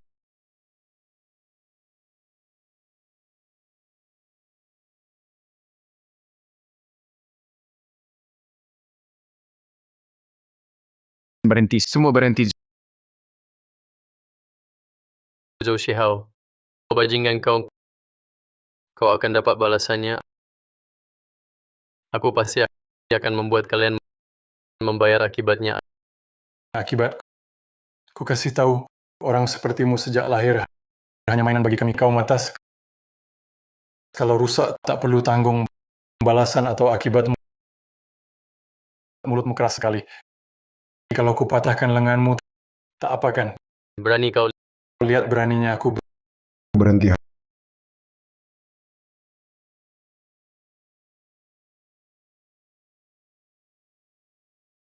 Berhenti. Semua berhenti. Zhou Shihao. Bajingan kau akan dapat balasannya. Aku pasti akan membuat kalian membayar akibatnya. Akibat, ku kasih tahu, orang sepertimu sejak lahir hanya mainan bagi kami kaum atas. Kalau rusak, tak perlu tanggung balasan atau akibatmu. Mulutmu keras sekali. Kalau ku patahkan lenganmu, tak apakan. Berani kau. Lihat beraninya aku. Berhenti.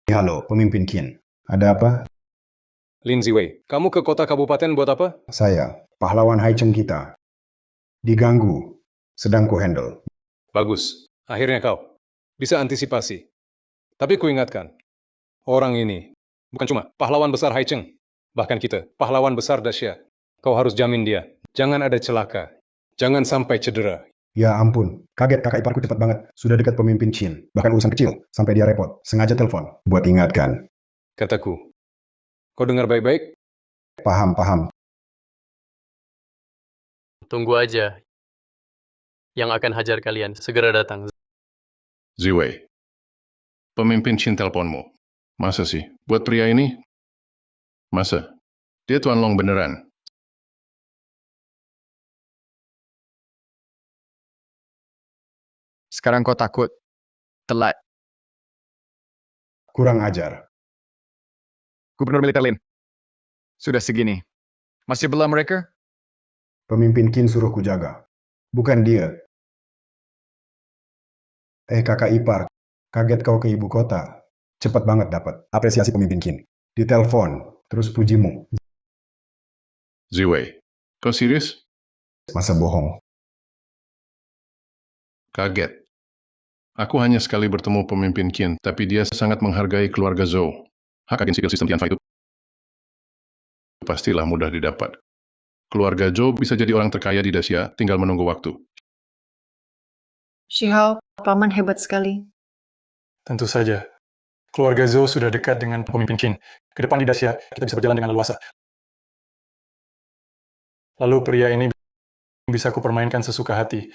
Halo, pemimpin Qin. Ada apa? Lin Ziwei, kamu ke kota kabupaten buat apa? Saya, pahlawan Haicheng kita. Diganggu. Sedang ku handle. Bagus. Akhirnya kau bisa antisipasi. Tapi ku ingatkan, orang ini bukan cuma pahlawan besar Haicheng. Bahkan kita, pahlawan besar Dasya. Kau harus jamin dia. Jangan ada celaka. Jangan sampai cedera. Ya ampun, kaget kakak iparku cepat banget. Sudah dekat pemimpin Qin. Bahkan urusan kecil, sampai dia repot. Sengaja telepon, buat ingatkan. Kataku. Kau dengar baik-baik? Paham. Tunggu aja. Yang akan hajar kalian segera datang. Ziwei, pemimpin Qin teleponmu. Masa sih? Buat pria ini? Masa? Dia Tuan Long beneran. Sekarang kau takut. Telat. Kurang ajar. Gubernur Militer Lin. Sudah segini. Masih bela mereka? Pemimpin Qin suruh ku jaga. Bukan dia. Kakak ipar, kaget kau ke ibu kota. Cepat banget dapat apresiasi pemimpin Qin. Ditelepon, terus pujimu. Ziwei, kau serius? Masa bohong. Kaget. Aku hanya sekali bertemu pemimpin Qin, tapi dia sangat menghargai keluarga Zhou. Hak agen sipil sistem Tianfa itu pastilah mudah didapat. Keluarga Zhou bisa jadi orang terkaya di Daxia, tinggal menunggu waktu. Shihao, paman hebat sekali. Tentu saja. Keluarga Zhou sudah dekat dengan pemimpin Qin. Ke depan di Daxia, kita bisa berjalan dengan leluasa. Lalu pria ini bisa kupermainkan sesuka hati.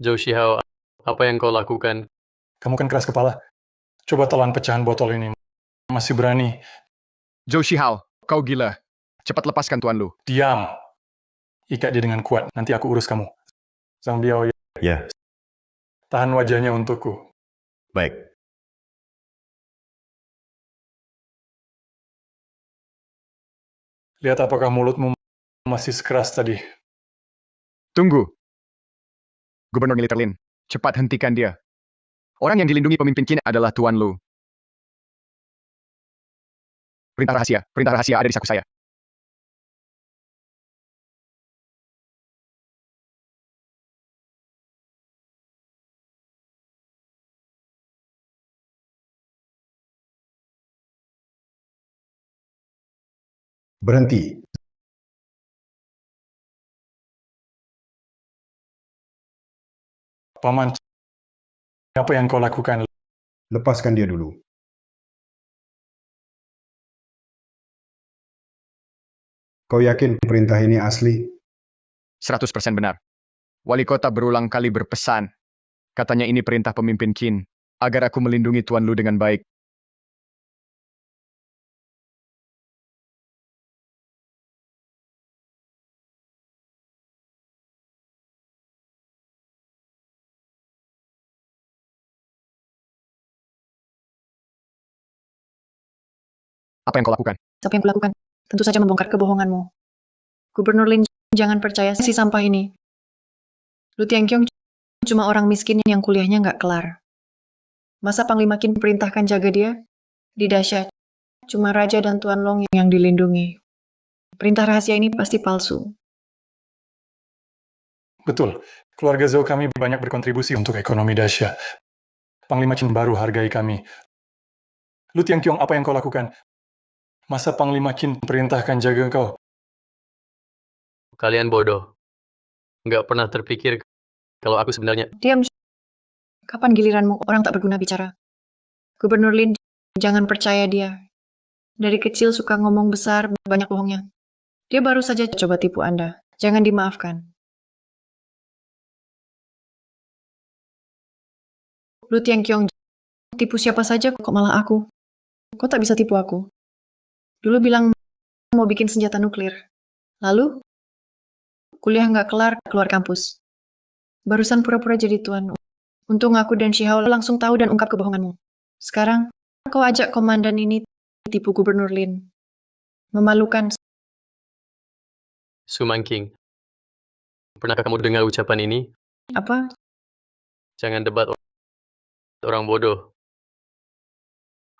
Zhou Shihao, apa yang kau lakukan? Kamu kan keras kepala. Coba telan pecahan botol ini. Masih berani. Zhou Shihao, kau gila. Cepat lepaskan Tuan Lu. Diam. Ikat dia dengan kuat. Nanti aku urus kamu. Zhang Biao, Ya, tahan wajahnya untukku. baik. Lihat apakah mulutmu masih sekeras tadi. Tunggu. Gubernur Militer Lin, cepat hentikan dia. Orang yang dilindungi pemimpin Qin adalah Tuan Lu. Perintah rahasia ada di saku saya. Berhenti. Paman, apa yang kau lakukan? Lepaskan dia dulu. Kau yakin perintah ini asli? 100% benar. Wali kota berulang kali berpesan. Katanya ini perintah pemimpin Qin, agar aku melindungi Tuan Lu dengan baik. Apa yang kau lakukan? Apa yang kulakukan? Tentu saja membongkar kebohonganmu. Gubernur Lin, jangan percaya si sampah ini. Lu Tianqiong cuma orang miskin yang kuliahnya nggak kelar. Masa Panglima Qin perintahkan jaga dia? Di Daxia, cuma Raja dan Tuan Long yang dilindungi. Perintah rahasia ini pasti palsu. Betul. Keluarga Zhou kami banyak berkontribusi untuk ekonomi Daxia. Panglima Qin baru hargai kami. Lu Tianqiong, apa yang kau lakukan? Masa Panglima Qin perintahkan jaga kau? Kalian bodoh. Nggak pernah terpikir kalau aku sebenarnya... Diam. Kapan giliranmu orang tak berguna bicara? Gubernur Lin, jangan percaya dia. Dari kecil suka ngomong besar, banyak bohongnya. Dia baru saja coba tipu Anda. Jangan dimaafkan. Lu Tianqiong, tipu siapa saja kok malah aku? Kok tak bisa tipu aku? Dulu bilang mau bikin senjata nuklir. Lalu, kuliah nggak keluar kampus. Barusan pura-pura jadi tuan. Untung aku dan Shihao langsung tahu dan ungkap kebohonganmu. Sekarang, kau ajak komandan ini tipu Gubernur Lin. Memalukan. Su Mangking. Pernahkah kamu dengar ucapan ini? Apa? Jangan debat orang bodoh.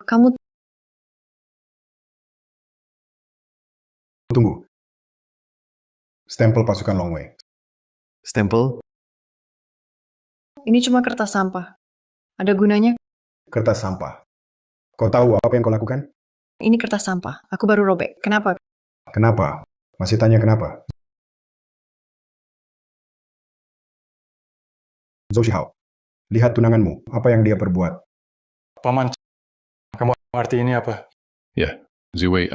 Kamu Tunggu. Stempel pasukan Longwei. Stempel? ini cuma kertas sampah. Ada gunanya? Kertas sampah. Kau tahu apa yang kau lakukan? Ini kertas sampah. Aku baru robek. Kenapa? Kenapa? Masih tanya kenapa? Zhou Shihao, lihat tunanganmu. Apa yang dia perbuat? Paman, kamu arti ini apa? Ya, Ziwei,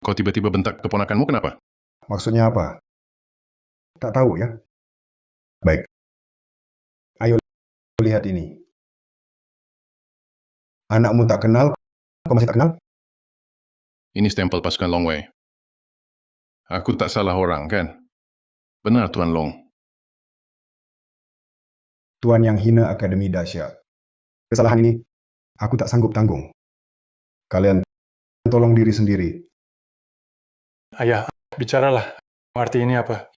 kau tiba-tiba bentak keponakanmu kenapa? Maksudnya apa? Tak tahu ya? Baik. Ayo lihat ini. Anakmu tak kenal, kau masih tak kenal? Ini stempel pasukan Longwei. Aku tak salah orang, kan? Benar, Tuan Long. Tuan yang hina Akademi Daxia. Kesalahan ini, aku tak sanggup tanggung. Kalian tolong diri sendiri. Ayah, bicaralah. Arti ini apa?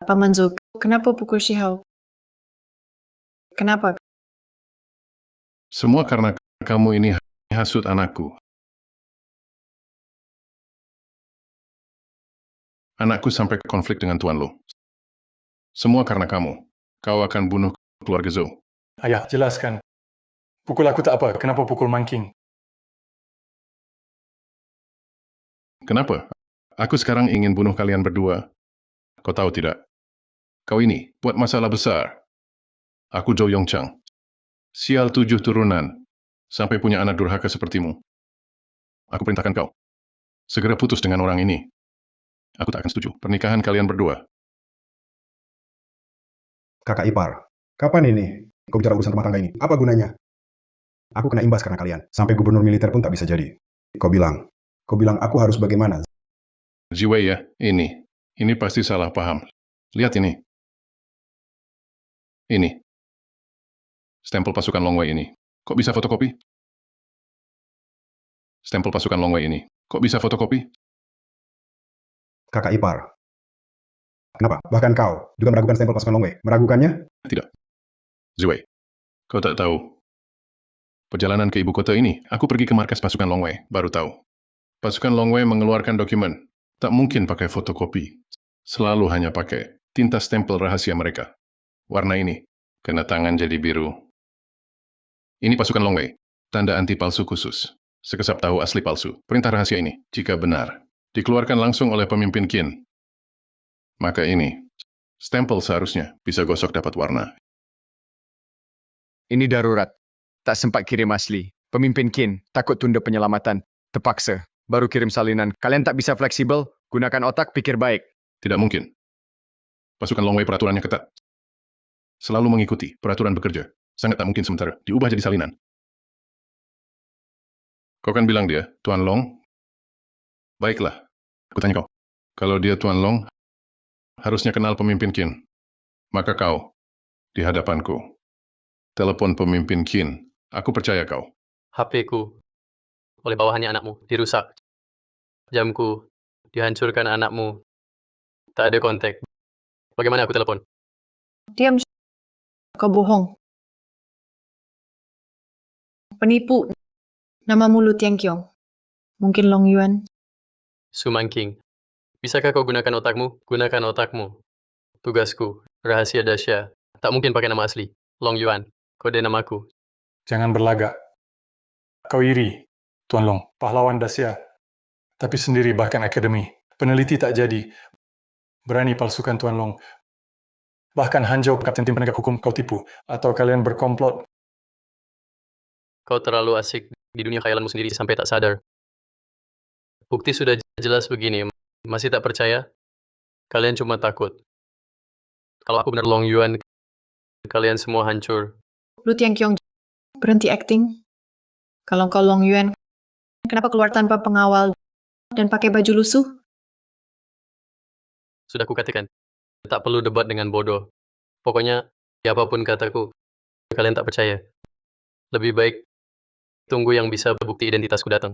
Paman Zhou, kenapa pukul Shihao? Kenapa? Semua karena kamu ini hasut anakku. Anakku sampai konflik dengan Tuan Lo. Semua karena kamu. Kau akan bunuh keluarga Zhou. Ayah, jelaskan. Pukul aku tak apa, kenapa pukul Mangking? Kenapa? Aku sekarang ingin bunuh kalian berdua. Kau tahu tidak? Kau ini buat masalah besar. Aku Zhou Yongchang. Sial 7 turunan. Sampai punya anak durhaka sepertimu. Aku perintahkan kau. Segera putus dengan orang ini. Aku tak akan setuju pernikahan kalian berdua. Kakak ipar, kapan ini kau bicara urusan rumah tangga ini? Apa gunanya? Aku kena imbas karena kalian. Sampai gubernur militer pun tak bisa jadi. Kau bilang aku harus bagaimana? Jiwei ya, ini pasti salah paham. Lihat ini. Ini. Stempel pasukan Longwei ini. Kok bisa fotokopi? Stempel pasukan Longwei ini. Kok bisa fotokopi? Kakak ipar. Kenapa? Bahkan kau juga meragukan stempel pasukan Longwei. Meragukannya? Tidak. Jiwei, kau tak tahu. Perjalanan ke ibu kota ini, aku pergi ke markas pasukan Longwei, baru tahu. Pasukan Longwei mengeluarkan dokumen. Tak mungkin pakai fotokopi. Selalu hanya pakai tinta stempel rahasia mereka. Warna ini, kena tangan jadi biru. Ini pasukan Longwei, tanda anti palsu khusus. Sekesap tahu asli palsu. Perintah rahasia ini, jika benar, dikeluarkan langsung oleh pemimpin Qin. Maka ini, stempel seharusnya bisa gosok dapat warna. Ini darurat. Tak sempat kirim asli. Pemimpin Qin takut tunda penyelamatan. Terpaksa. Baru kirim salinan. Kalian tak bisa fleksibel? Gunakan otak, pikir baik. Tidak mungkin. Pasukan Longwei peraturannya ketat. Selalu mengikuti peraturan bekerja. Sangat tak mungkin sementara diubah jadi salinan. Kau kan bilang dia, Tuan Long? Baiklah, aku tanya kau. Kalau dia Tuan Long, harusnya kenal pemimpin Qin. Maka kau, di hadapanku, telepon pemimpin Qin. Aku percaya kau. HP-ku oleh bawahannya anakmu dirusak. Jamku dihancurkan anakmu. Tak ada kontak. Bagaimana aku telepon? Diam, kau bohong. Penipu. Namamu Lu Tianqiong. Mungkin Long Yuan. Su Mangking. Bisakah kau gunakan otakmu? Gunakan otakmu. Tugasku, rahasia Dasya. Tak mungkin pakai nama asli. Long Yuan. Kode namaku. Jangan berlagak. Kau iri, Tuan Long, pahlawan Dasya. Tapi sendiri bahkan akademi. Peneliti tak jadi. Berani palsukan Tuan Long. Bahkan Hanzhou, kapten tim penegak hukum, kau tipu. Atau kalian berkomplot. Kau terlalu asik di dunia khayalanmu sendiri sampai tak sadar. Bukti sudah jelas begini. Masih tak percaya? Kalian cuma takut. Kalau aku benar Long Yuan, kalian semua hancur. Lu Tianqiong, berhenti acting. Kalau kau Long Yuan, kenapa keluar tanpa pengawal dan pakai baju lusuh? Sudah kukatakan. Tak perlu debat dengan bodoh. Pokoknya, apapun kataku, kalian tak percaya. Lebih baik tunggu yang bisa bukti identitasku datang.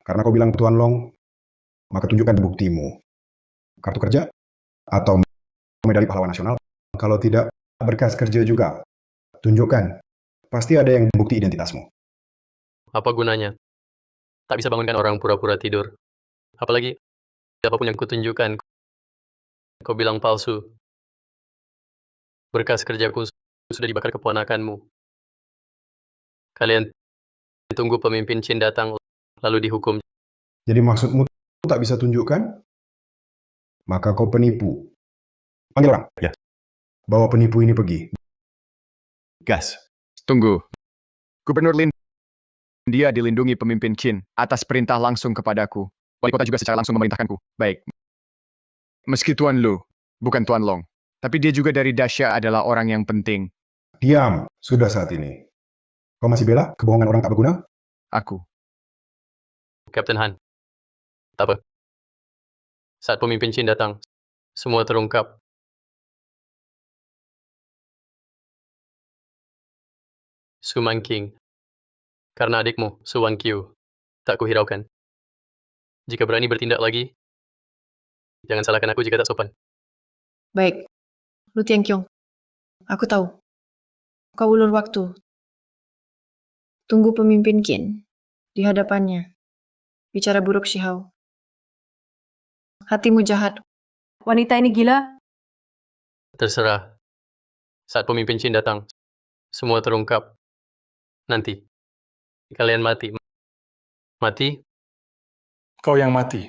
Karena kau bilang Tuan Long, maka tunjukkan buktimu. Kartu kerja? Atau medali pahlawan nasional? Kalau tidak, berkas kerja juga. Tunjukkan. Pasti ada yang bukti identitasmu. Apa gunanya? Tak bisa bangunkan orang pura-pura tidur. Apalagi, apapun yang kutunjukkan, kau bilang palsu. Berkas kerjaku sudah dibakar keponakanmu. Kalian tunggu pemimpin Qin datang, lalu dihukum. Jadi maksudmu tak bisa tunjukkan? Maka kau penipu. Panggil orang. Ya. Bawa penipu ini pergi. Gas. Tunggu. Gubernur Lin, dia dilindungi pemimpin Qin atas perintah langsung kepadaku. Wali kota juga secara langsung memerintahkanku. Baik. Meski Tuan Lu, bukan Tuan Long, tapi dia juga dari Dasya adalah orang yang penting. Diam. Sudah saat ini. Kau masih bela kebohongan orang tak berguna? Aku. Kapten Han. Tak apa. Saat pemimpin Qin datang, semua terungkap. Su Mangking. Karena adikmu, Su Wanqiu. Tak kuhiraukan. Jika berani bertindak lagi, jangan salahkan aku jika tak sopan. Baik. Lu Tianqiong. Aku tahu. Kau ulur waktu. Tunggu pemimpin Qin di hadapannya. Bicara buruk Shihao. Hatimu jahat. Wanita ini gila. Terserah. Saat pemimpin Qin datang, semua terungkap. Nanti, kalian mati. Mati? Kau yang mati.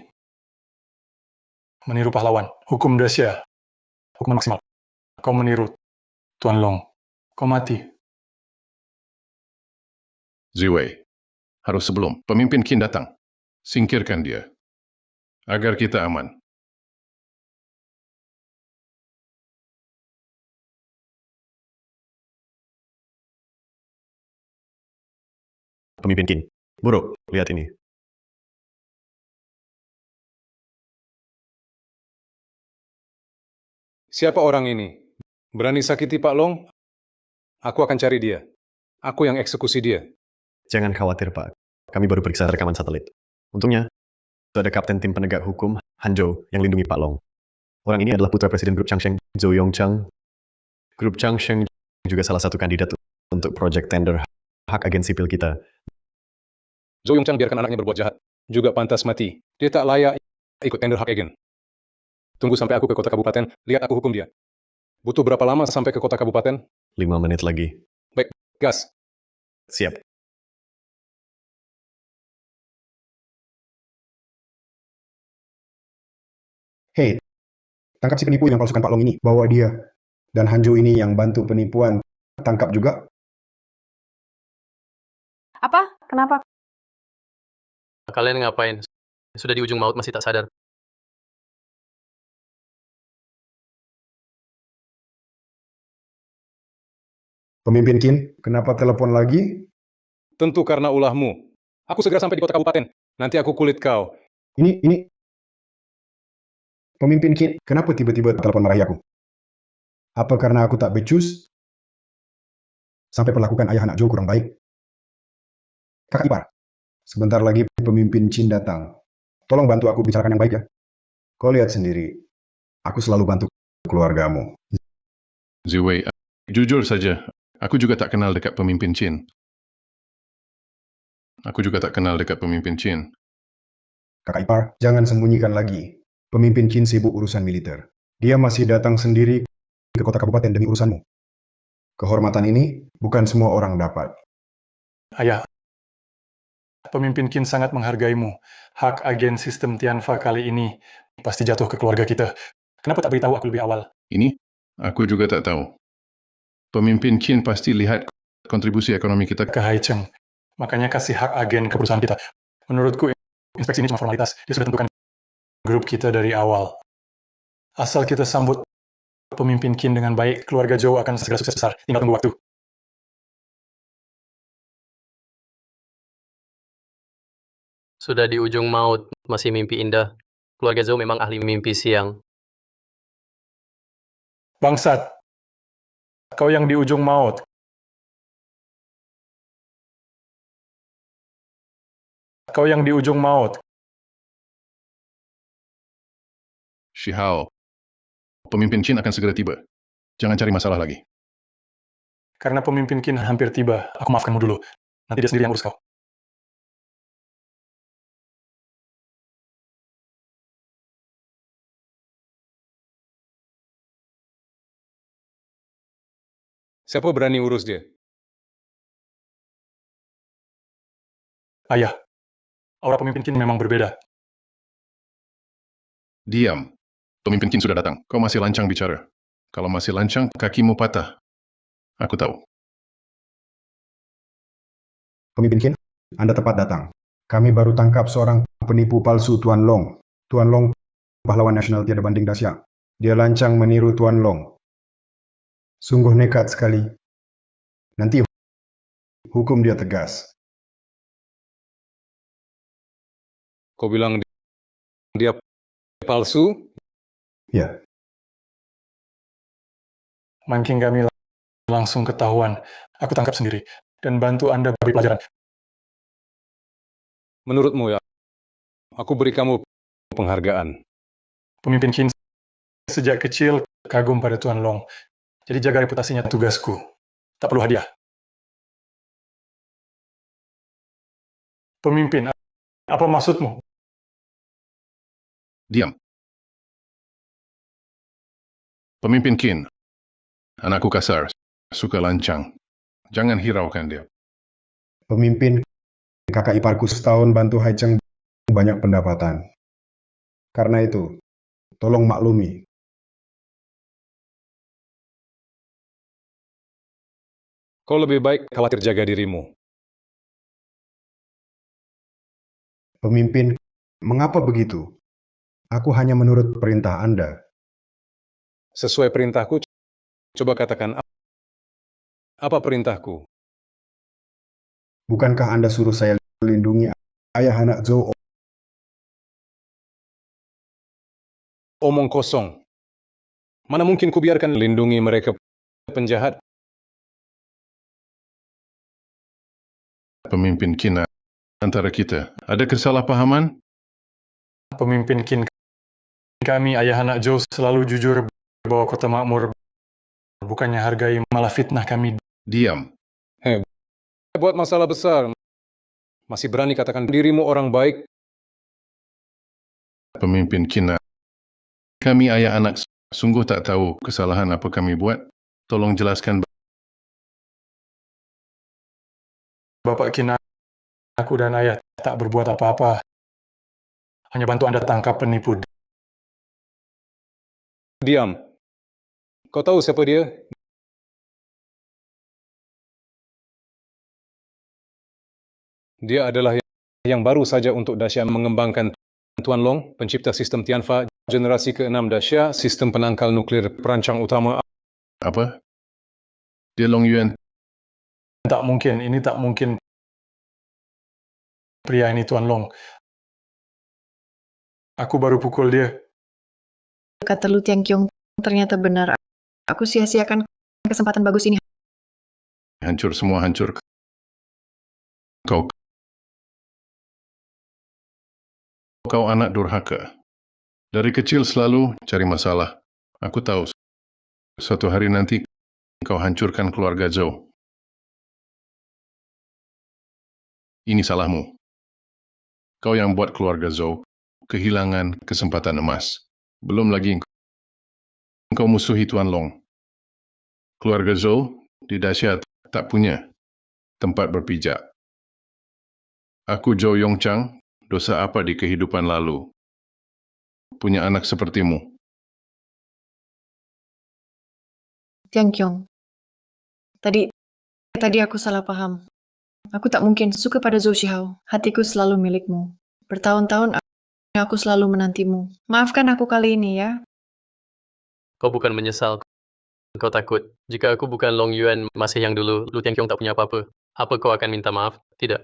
Meniru pahlawan. Hukum dahsyat. Hukuman maksimal. Kau meniru Tuan Long. Kau mati. Ziwei, harus sebelum pemimpin Qin datang, singkirkan dia, agar kita aman. Pemimpin Qin. Buruk, lihat ini. Siapa orang ini? Berani sakiti Pak Long? Aku akan cari dia. Aku yang eksekusi dia. Jangan khawatir, Pak. Kami baru periksa rekaman satelit. Untungnya, itu ada kapten tim penegak hukum, Hanzhou, yang lindungi Pak Long. Orang ini adalah putra Presiden Grup Changsheng, Zhou Yongchang. Grup Changsheng juga salah satu kandidat untuk proyek tender hak agen sipil kita. Zhou Yongchang biarkan anaknya berbuat jahat. Juga pantas mati. Dia tak layak ikut tender hak agen. Tunggu sampai aku ke kota kabupaten, lihat aku hukum dia. Butuh berapa lama sampai ke kota kabupaten? 5 menit lagi. Baik, gas. Siap. Hei, tangkap si penipu yang palsukan Pak Long ini. Bawa dia. Dan Hanzhou ini yang bantu penipuan. Tangkap juga. Apa? Kenapa? Kalian ngapain? Sudah di ujung maut masih tak sadar. Pemimpin Qin, kenapa telepon lagi? Tentu karena ulahmu. Aku segera sampai di kota kabupaten. Nanti aku kulit kau. Ini. Pemimpin Qin, kenapa tiba-tiba telepon marahi aku? Apa karena aku tak becus? Sampai perlakukan ayah anak Zhou kurang baik? Kakak ipar, sebentar lagi pemimpin Qin datang. Tolong bantu aku bicarakan yang baik ya. Kau lihat sendiri, aku selalu bantu keluargamu. Ziwei, jujur saja, aku juga tak kenal dekat pemimpin Qin. Kakak ipar, jangan sembunyikan lagi. Pemimpin Qin sibuk urusan militer. Dia masih datang sendiri ke kota kabupaten demi urusanmu. Kehormatan ini bukan semua orang dapat. Ayah, pemimpin Qin sangat menghargaimu. Hak agen sistem Tianfa kali ini pasti jatuh ke keluarga kita. Kenapa tak beritahu aku lebih awal? Ini, aku juga tak tahu. Pemimpin Qin pasti lihat kontribusi ekonomi kita. Ke Haicheng. Makanya kasih hak agen ke perusahaan kita. Menurutku, inspeksi ini cuma formalitas. Dia sudah tentukan grup kita dari awal. Asal kita sambut pemimpin Qin dengan baik, keluarga Zhou akan segera sukses besar. Tinggal tunggu waktu. Sudah di ujung maut, masih mimpi indah. Keluarga Zhou memang ahli mimpi siang. Bangsat, kau yang di ujung maut. Kau yang di ujung maut. Shihao, pemimpin Qin akan segera tiba. Jangan cari masalah lagi. Karena pemimpin Qin hampir tiba, aku maafkanmu dulu. Nanti dia sendiri yang urus kau. Siapa berani urus dia? Ayah, aura pemimpin Qin memang berbeda. Diam. Pemimpin Qin sudah datang. Kau masih lancang bicara. Kalau masih lancang, kakimu patah. Aku tahu. Pemimpin Qin, Anda tepat datang. Kami baru tangkap seorang penipu palsu Tuan Long. Tuan Long, pahlawan nasional tiada banding dahsyat. Dia lancang meniru Tuan Long. Sungguh nekat sekali. Nanti hukum dia tegas. Kau bilang dia palsu? Ya, Makin kami langsung ketahuan. Aku tangkap sendiri. Dan bantu Anda beri pelajaran. Menurutmu ya, aku beri kamu penghargaan. Pemimpin Qin sejak kecil kagum pada Tuan Long. Jadi jaga reputasinya tugasku. Tak perlu hadiah. Pemimpin, apa maksudmu? Diam. Pemimpin Qin. Anakku kasar. Suka lancang. Jangan hiraukan dia. Pemimpin, kakak iparku setahun bantu Haicheng banyak pendapatan. Karena itu, tolong maklumi. Kau lebih baik khawatir jaga dirimu. Pemimpin, mengapa begitu? Aku hanya menurut perintah Anda. Sesuai perintahku, coba katakan apa perintahku? Bukankah Anda suruh saya lindungi ayah anak Zhou? Omong kosong. Mana mungkin kubiarkan lindungi mereka penjahat? Pemimpin Qin antara kita. Ada kesalahpahaman? Pemimpin Qin, kami ayah anak Zhou selalu jujur bahwa kota makmur, bukannya hargai malah fitnah kami. Diam. Buat masalah besar. Masih berani katakan dirimu orang baik? Pemimpin Qin. Kami ayah anak sungguh tak tahu kesalahan apa kami buat. Tolong jelaskan. Bapak Qin, aku dan ayah tak berbuat apa-apa. Hanya bantu Anda tangkap penipu. Diam. Kau tahu siapa dia? Dia adalah yang baru saja untuk Daxia mengembangkan Tuan Long, pencipta sistem Tianfa, generasi ke-6 Daxia, sistem penangkal nuklir perancang utama. Apa? Dia Long Yuan. Tak mungkin, ini tak mungkin. Pria ini Tuan Long. Aku baru pukul dia. Kata Lu Tianqiong ternyata benar. Aku sia-siakan kesempatan bagus ini. Hancur semua hancur. Kau anak durhaka. Dari kecil selalu cari masalah. Aku tahu. Suatu hari nanti kau hancurkan keluarga Zhou. Ini salahmu. Kau yang buat keluarga Zhou kehilangan kesempatan emas. Belum lagi engkau musuhi Tuan Long. Keluarga Zhou di Daxia tak punya tempat berpijak. Aku Zhou Yongchang, dosa apa di kehidupan lalu? Punya anak sepertimu. Tianqiong. Tadi aku salah paham. Aku tak mungkin suka pada Zhou Shihao. Hatiku selalu milikmu. Bertahun-tahun aku selalu menantimu. Maafkan aku kali ini ya. Kau bukan menyesal. Kau takut. Jika aku bukan Long Yuan masih yang dulu, Lu Tianqiong tak punya apa-apa. Apa kau akan minta maaf? Tidak.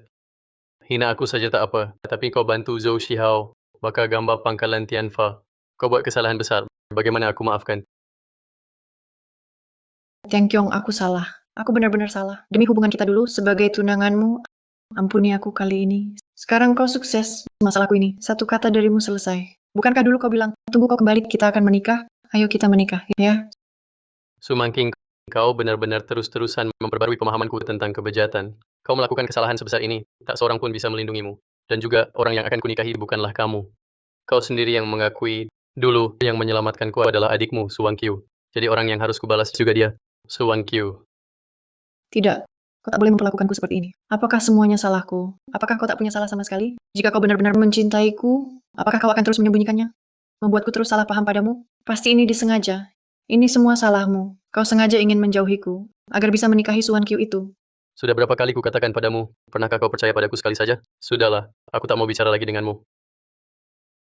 Hina aku saja tak apa. Tapi kau bantu Zhou Shihao, bakal gambar pangkalan Tianfa. Kau buat kesalahan besar. Bagaimana aku maafkan? Tianqiong, aku salah. Aku benar-benar salah. Demi hubungan kita dulu, sebagai tunanganmu, ampuni aku kali ini. Sekarang kau sukses masalahku ini. Satu kata darimu selesai. Bukankah dulu kau bilang, tunggu kau kembali, kita akan menikah? Ayo kita menikah, ya? Sumangking, kau benar-benar terus-terusan memperbarui pemahamanku tentang kebejatan. Kau melakukan kesalahan sebesar ini, tak seorang pun bisa melindungimu. Dan juga orang yang akan kunikahi bukanlah kamu. Kau sendiri yang mengakui dulu yang menyelamatkanku adalah adikmu, Suwang Qiu. Jadi orang yang harus kubalas juga dia, Suwang Qiu. Tidak, kau tak boleh memperlakukanku seperti ini. Apakah semuanya salahku? Apakah kau tak punya salah sama sekali? Jika kau benar-benar mencintaiku, apakah kau akan terus menyembunyikannya? Membuatku terus salah paham padamu? Pasti ini disengaja. Ini semua salahmu. Kau sengaja ingin menjauhiku, agar bisa menikahi Suan Qiu itu. Sudah berapa kali kukatakan padamu, pernahkah kau percaya padaku sekali saja? Sudahlah, aku tak mau bicara lagi denganmu.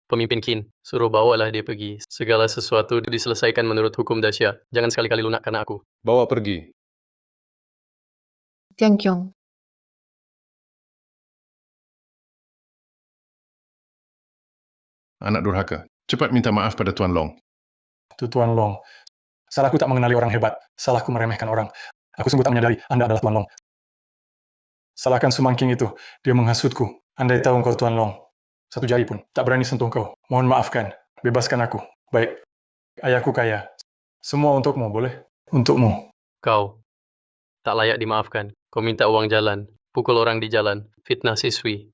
Pemimpin Qin, suruh bawalah dia pergi. Segala sesuatu diselesaikan menurut hukum Daxia. Jangan sekali-kali lunak karena aku. Bawa pergi. Tianqiong. Anak durhaka. Cepat minta maaf pada Tuan Long. Itu Tuan Long. Salahku tak mengenali orang hebat. Salahku meremehkan orang. Aku sungguh tak menyadari Anda adalah Tuan Long. Salahkan Sumangking itu. Dia menghasutku. Andai tahu engkau Tuan Long. Satu jari pun tak berani sentuh engkau. Mohon maafkan. Bebaskan aku. Baik. Ayahku kaya. Semua untukmu, boleh? Untukmu. Kau tak layak dimaafkan. Kau minta uang jalan, pukul orang di jalan, fitnah siswi,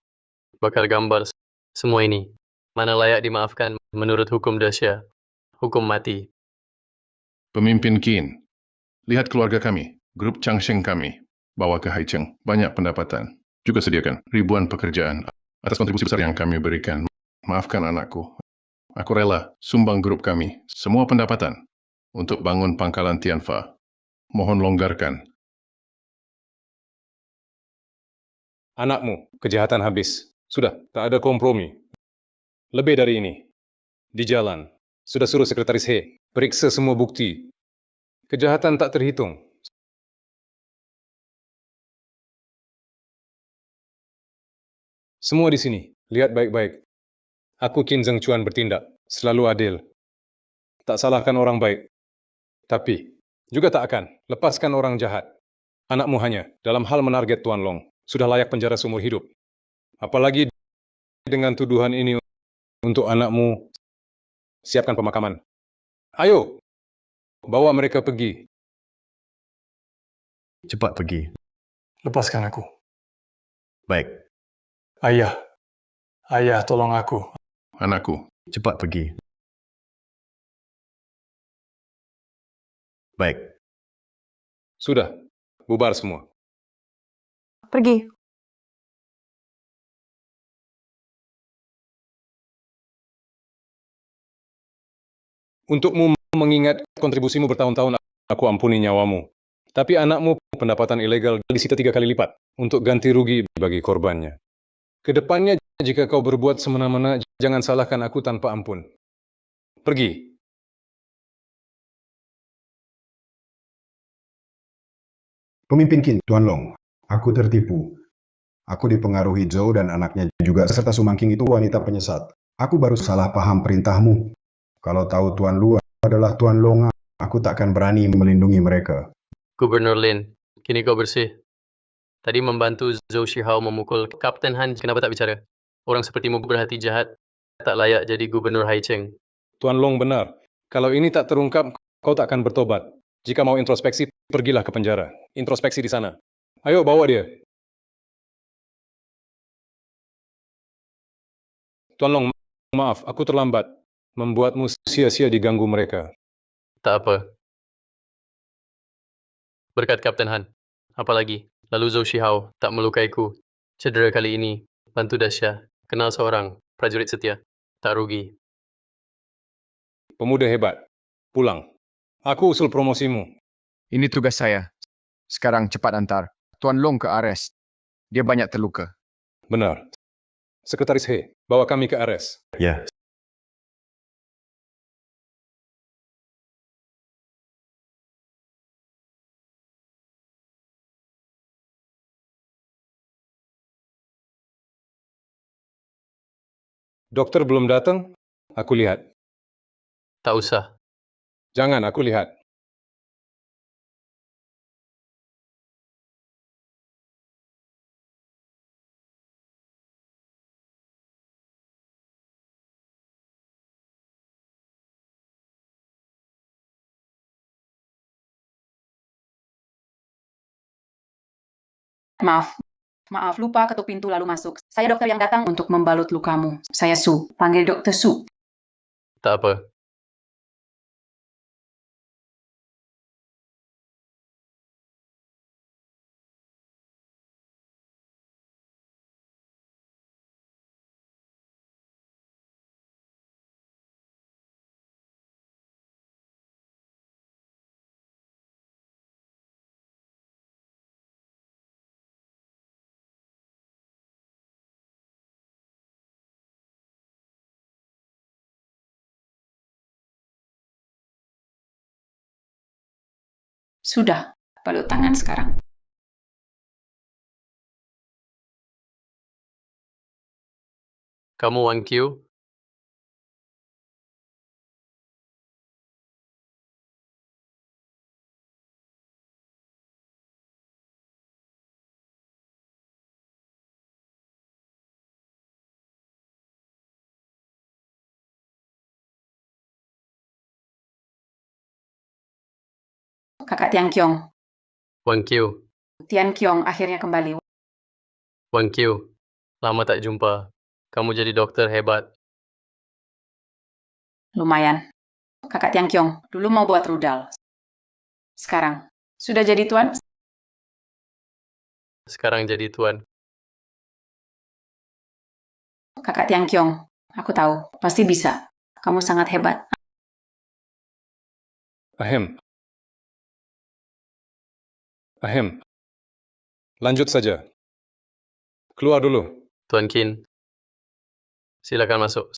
bakar gambar, semua ini. Mana layak dimaafkan menurut hukum Dasya? Hukum mati. Pemimpin Qin, lihat keluarga kami, grup Changsheng kami, bawa ke Haicheng, banyak pendapatan. Juga sediakan ribuan pekerjaan atas kontribusi besar yang kami berikan. Maafkan anakku. Aku rela sumbang grup kami, semua pendapatan, untuk bangun pangkalan Tianfa. Mohon longgarkan. Anakmu, kejahatan habis. Sudah, tak ada kompromi. Lebih dari ini. Di jalan, sudah suruh Sekretaris He, periksa semua bukti. Kejahatan tak terhitung. Semua di sini, lihat baik-baik. Aku Qin Zheng Chuan bertindak, selalu adil. Tak salahkan orang baik. Tapi, juga tak akan lepaskan orang jahat. Anakmu hanya, dalam hal menarget Tuan Long, sudah layak penjara seumur hidup. Apalagi dengan tuduhan ini untuk anakmu, siapkan pemakaman. Ayo, bawa mereka pergi. Cepat pergi. Lepaskan aku. Baik, Ayah. Ayah, tolong aku. Anakku, cepat pergi. Baik, Sudah, bubar semua. Pergi. Untukmu mengingat kontribusimu bertahun-tahun, aku ampuni nyawamu. Tapi anakmu pendapatan ilegal disita 3 kali lipat untuk ganti rugi bagi korbannya. Kedepannya, jika kau berbuat semena-mena, jangan salahkan aku tanpa ampun. Pergi. Pemimpin Qin, Tuan Long, aku tertipu. Aku dipengaruhi Zhou dan anaknya juga serta Sumangking itu wanita penyesat. Aku baru salah paham perintahmu. Kalau tahu Tuan Lu adalah Tuan Long, aku takkan berani melindungi mereka. Gubernur Lin, kini kau bersih. Tadi membantu Zhou Shihao memukul Kapten Han, kenapa tak bicara? Orang sepertimu berhati jahat, tak layak jadi Gubernur Haicheng. Tuan Long benar. Kalau ini tak terungkap, kau tak akan bertobat. Jika mau introspeksi, pergilah ke penjara. Introspeksi di sana. Ayo, bawa dia. Tuan Long, maaf, aku terlambat. Membuatmu sia-sia diganggu mereka. Tak apa. Berkat Kapten Han. Apalagi, lalu Zhou Shihao tak melukaiku. Cedera kali ini, bantu Dasya. Kenal seorang, prajurit setia. Tak rugi. Pemuda hebat. Pulang. Aku usul promosimu. Ini tugas saya. Sekarang cepat antar Tuan Long ke Ares. Dia banyak terluka. Benar. Sekretaris He, bawa kami ke Ares. ya. Dokter belum datang? Aku lihat. Tak usah. Jangan, aku lihat. Maaf, lupa ketuk pintu lalu masuk. Saya dokter yang datang untuk membalut lukamu. Saya Su, panggil dokter Su. Tak apa. Sudah, balut tangan sekarang. Kamu Wang Qiu? Kakak Tiang Kiong. Wang Qiu, Tian Qiong akhirnya kembali. Wang Qiu, lama tak jumpa. Kamu jadi dokter hebat. Lumayan. Kakak Tian Qiong, dulu mau buat rudal. Sekarang, sudah jadi tuan? Sekarang jadi tuan. Kakak Tian Qiong, aku tahu, pasti bisa. Kamu sangat hebat. Ahem. Ahem. Lanjut saja. Keluar dulu. Tuan Qin, silakan masuk.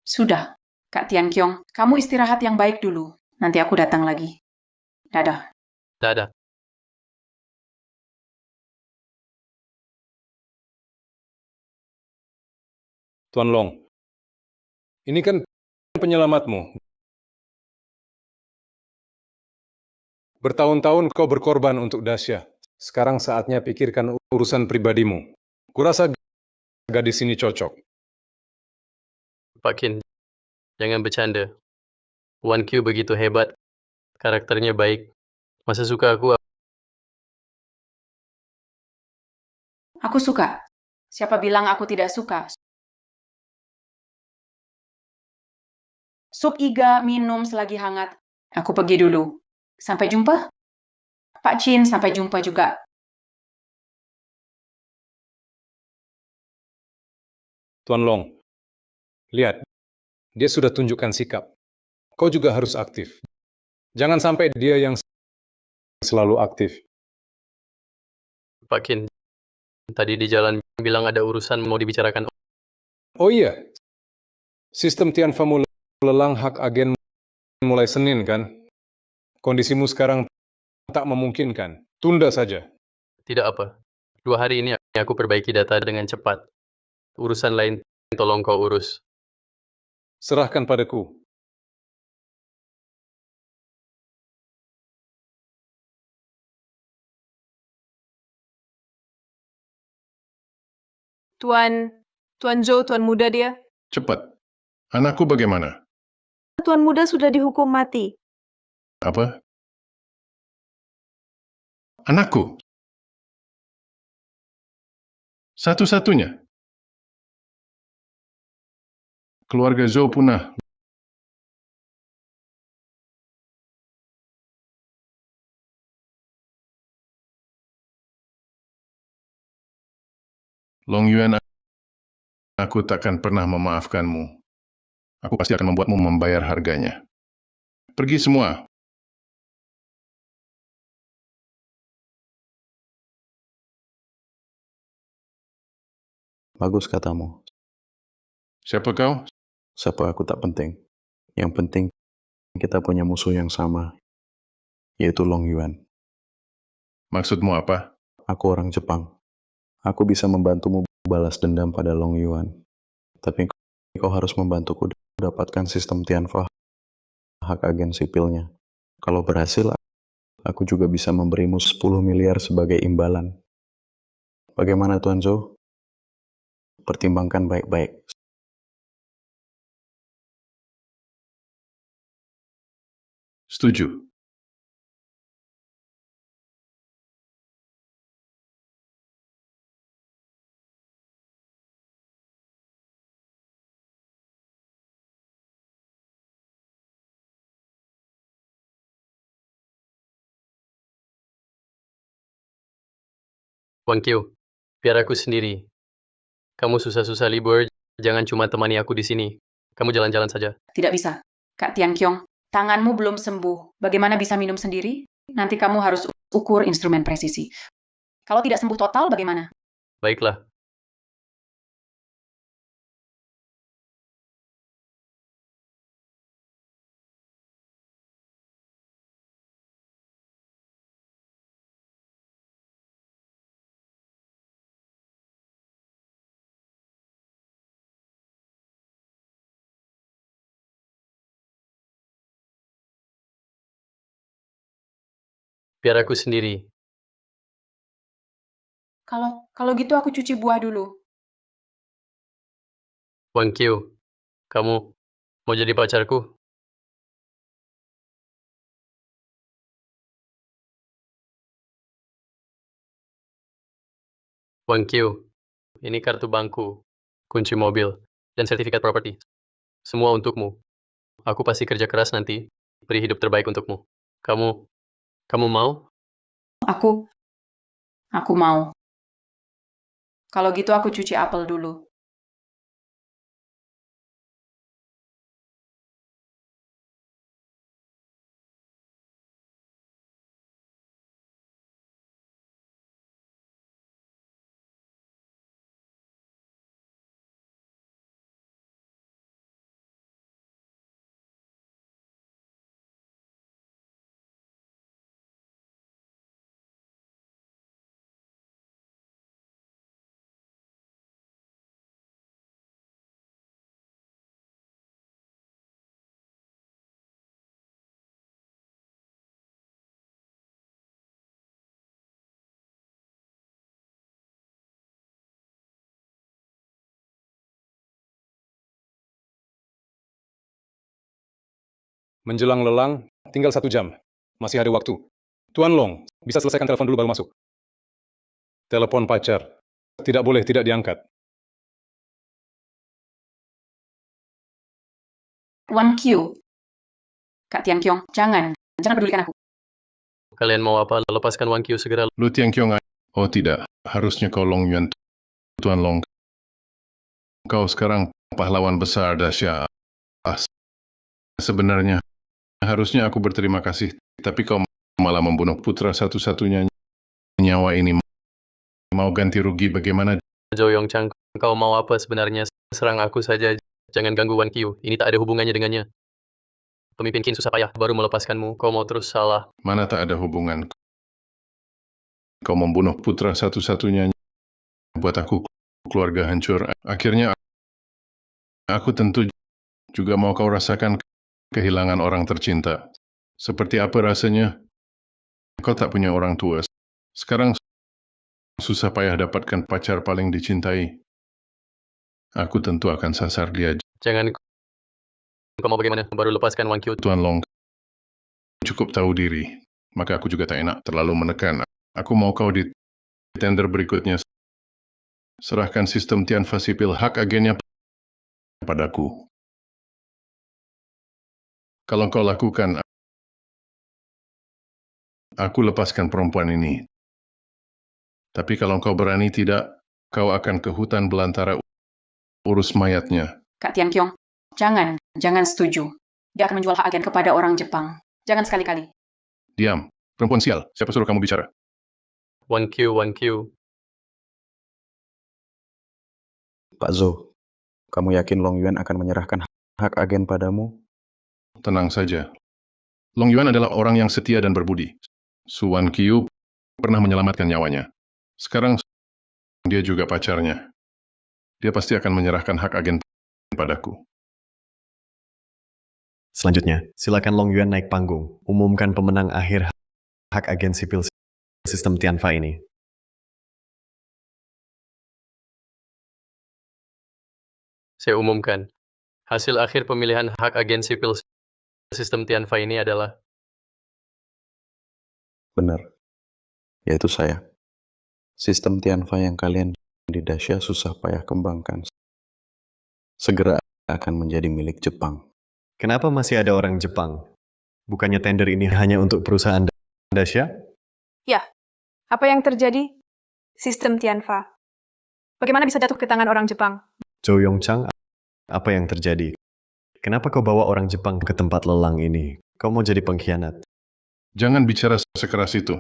Sudah. Kak Tian Qiong, kamu istirahat yang baik dulu. Nanti aku datang lagi. Dadah. Dadah. Tuan Long, ini kan penyelamatmu. Bertahun-tahun kau berkorban untuk Dasya. Sekarang saatnya pikirkan urusan pribadimu. Kurasa gadis ini cocok. Pak Qin, jangan bercanda. Wan Qiu begitu hebat. Karakternya baik. Masa suka aku? Aku suka. Siapa bilang aku tidak suka? Sup iga minum selagi hangat. Aku pergi dulu. Sampai jumpa. Pak Chin, sampai jumpa juga. Tuan Long, lihat, dia sudah tunjukkan sikap. Kau juga harus aktif. Jangan sampai dia yang selalu aktif. Pak Qin, tadi di jalan bilang ada urusan mau dibicarakan. Oh iya, sistem Tianfa mulai lelang hak agen mulai Senin kan? Kondisimu sekarang tak memungkinkan. Tunda saja. Tidak apa. 2 hari ini aku perbaiki data dengan cepat. Urusan lain tolong kau urus. Serahkan padaku. Tuan Zhou, Tuan Muda dia. Cepat. Anakku bagaimana? Tuan Muda sudah dihukum mati. Apa? Anakku? Satu-satunya? Keluarga Zhou punah. Long Yuan, aku takkan pernah memaafkanmu. Aku pasti akan membuatmu membayar harganya. Pergi semua. Bagus katamu. Siapa kau? Siapa aku tak penting. Yang penting kita punya musuh yang sama, yaitu Long Yuan. Maksudmu apa? Aku orang Jepang. Aku bisa membantumu balas dendam pada Long Yuan. Tapi kau harus membantuku dapatkan sistem Tianfa, hak agen sipilnya. Kalau berhasil, aku juga bisa memberimu 10 miliar sebagai imbalan. Bagaimana Tuan Zhou? Pertimbangkan baik-baik. Setuju. Wang Qiu, biar aku sendiri. Kamu susah-susah libur, jangan cuma temani aku di sini. Kamu jalan-jalan saja. Tidak bisa. Kak Tian Qiong, tanganmu belum sembuh. Bagaimana bisa minum sendiri? Nanti kamu harus ukur instrumen presisi. Kalau tidak sembuh total, bagaimana? Baiklah, Biar aku sendiri. Kalau gitu aku cuci buah dulu. Wang Qiu, kamu mau jadi pacarku? Wang Qiu, ini kartu bankku, kunci mobil, dan sertifikat properti. Semua untukmu. Aku pasti kerja keras nanti, beri hidup terbaik untukmu. Kamu mau? Aku mau. Kalau gitu aku cuci apel dulu. Menjelang lelang, tinggal 1 jam. Masih ada waktu. Tuan Long, bisa selesaikan telepon dulu baru masuk. Telepon pacar. Tidak boleh tidak diangkat. Wan Q. Kak Tian Kiong, jangan pedulikan aku. Kalian mau apa? Lepaskan Wang Qiu segera. Lu Tiang Kiong, oh tidak, harusnya kau Long Yuan, Tuan Long. Kau sekarang pahlawan besar Dasya. Sebenarnya, harusnya aku berterima kasih, tapi kau malah membunuh putra satu-satunya nyawa ini. Mau ganti rugi bagaimana? Zhou Yongchang, kau mau apa sebenarnya? Serang aku saja. Jangan ganggu Wan Qiu. Ini tak ada hubungannya dengannya. Pemimpin Qin susah payah baru melepaskanmu. Kau mau terus salah. Mana tak ada hubungan. Kau membunuh putra satu-satunya. Buat aku, keluarga hancur. Akhirnya, aku tentu juga mau kau rasakan kehilangan orang tercinta. Seperti apa rasanya? Kau tak punya orang tua. Sekarang susah payah dapatkan pacar paling dicintai. Aku tentu akan sasar dia. Jangan. Kau mau bagaimana? Baru lepaskan Wan Qiu. Tuan Long, cukup tahu diri. Maka aku juga tak enak terlalu menekan. Aku mau kau di tender berikutnya. Serahkan sistem Tianfa sipil hak agennya padaku. Kalau kau lakukan, aku lepaskan perempuan ini. Tapi kalau kau berani tidak, kau akan ke hutan belantara urus mayatnya. Kak Tian Kiong, jangan setuju. Dia akan menjual hak agen kepada orang Jepang. Jangan sekali-kali. Diam, perempuan sial. Siapa suruh kamu bicara? Wan Qiu. Pak Zhou, kamu yakin Long Yuan akan menyerahkan hak agen padamu? Tenang saja. Long Yuan adalah orang yang setia dan berbudi. Su Wan Qiu pernah menyelamatkan nyawanya. Sekarang dia juga pacarnya. Dia pasti akan menyerahkan hak agen padaku. Selanjutnya, silakan Long Yuan naik panggung. Umumkan pemenang akhir hak agen sipil sistem Tianfa ini. Saya umumkan. Hasil akhir pemilihan hak agen sipil sistem Tianfa ini adalah Benar. Yaitu saya. Sistem Tianfa yang kalian di Dasya susah payah kembangkan. Segera akan menjadi milik Jepang. Kenapa masih ada orang Jepang? Bukannya tender ini hanya untuk perusahaan Dasya? Ya, apa yang terjadi? Sistem Tianfa. Bagaimana bisa jatuh ke tangan orang Jepang? Zhou Yongchang, apa yang terjadi? Kenapa kau bawa orang Jepang ke tempat lelang ini? Kau mau jadi pengkhianat? Jangan bicara sekeras itu.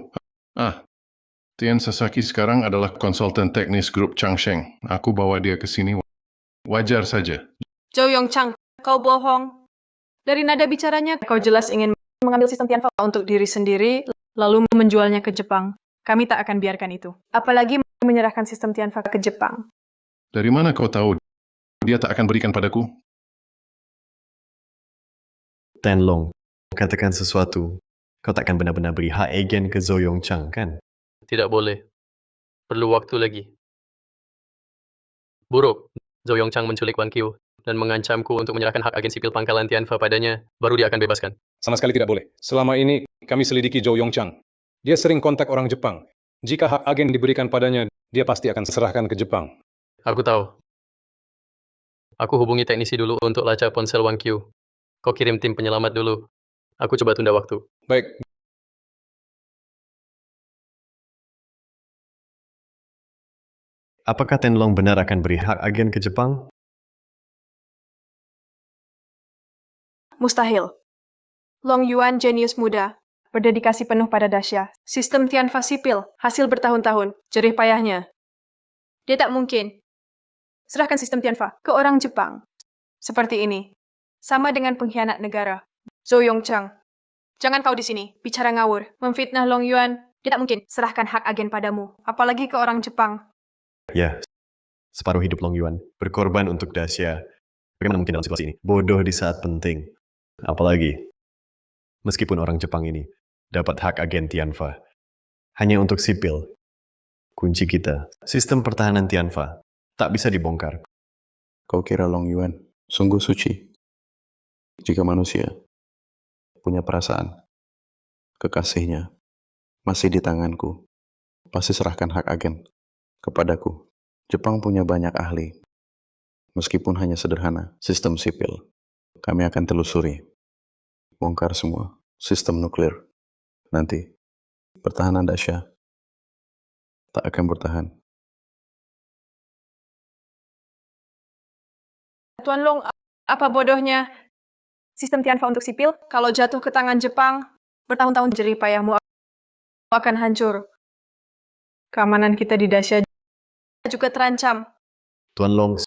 Tian Sasaki sekarang adalah konsultan teknis grup Changsheng. Aku bawa dia ke sini. Wajar saja. Zhou Yongchang, kau bohong. Dari nada bicaranya, kau jelas ingin mengambil sistem Tianfa untuk diri sendiri, lalu menjualnya ke Jepang. Kami tak akan biarkan itu. Apalagi menyerahkan sistem Tianfa ke Jepang. Dari mana kau tahu dia tak akan berikan padaku? Tenlong, katakan sesuatu. Kau takkan benar-benar beri hak agen ke Zhou Yongchang, kan? Tidak boleh. Perlu waktu lagi. Buruk. Zhou Yongchang menculik Wan Qiu dan mengancamku untuk menyerahkan hak agen sipil pangkalan Tianfa padanya, baru dia akan bebaskan. Sama sekali tidak boleh. Selama ini kami selidiki Zhou Yongchang. Dia sering kontak orang Jepang. Jika hak agen diberikan padanya, dia pasti akan serahkan ke Jepang. Aku tahu. Aku hubungi teknisi dulu untuk lacak ponsel Wan Qiu. Kau kirim tim penyelamat dulu. Aku coba tunda waktu. Baik, Apakah Tenlong benar akan beri hak agen ke Jepang? Mustahil. Long Yuan jenius muda, berdedikasi penuh pada Daxia. Sistem Tianfa sipil, hasil bertahun-tahun, jerih payahnya. Dia tak mungkin serahkan sistem Tianfa ke orang Jepang. Seperti ini. Sama dengan pengkhianat negara. Zhou Yongchang, jangan kau di sini, bicara ngawur, memfitnah Long Yuan. Dia tak mungkin serahkan hak agen padamu, apalagi ke orang Jepang. Ya, separuh hidup Long Yuan berkorban untuk Daxia. Bagaimana mungkin dalam situasi ini? Bodoh di saat penting. Apalagi, meskipun orang Jepang ini dapat hak agen Tianfa, hanya untuk sipil. Kunci kita, sistem pertahanan Tianfa, tak bisa dibongkar. Kau kira Long Yuan sungguh suci? Jika manusia punya perasaan, kekasihnya masih di tanganku, pasti serahkan hak agen kepadaku. Jepang punya banyak ahli, meskipun hanya sederhana, sistem sipil. Kami akan telusuri, bongkar semua, sistem nuklir. Nanti, pertahanan Daxia tak akan bertahan. Tuan Long, apa bodohnya sistem Tianfa untuk sipil? Kalau jatuh ke tangan Jepang, bertahun-tahun jerih payahmu akan hancur. Keamanan kita di Daxia juga terancam. Tuan Long,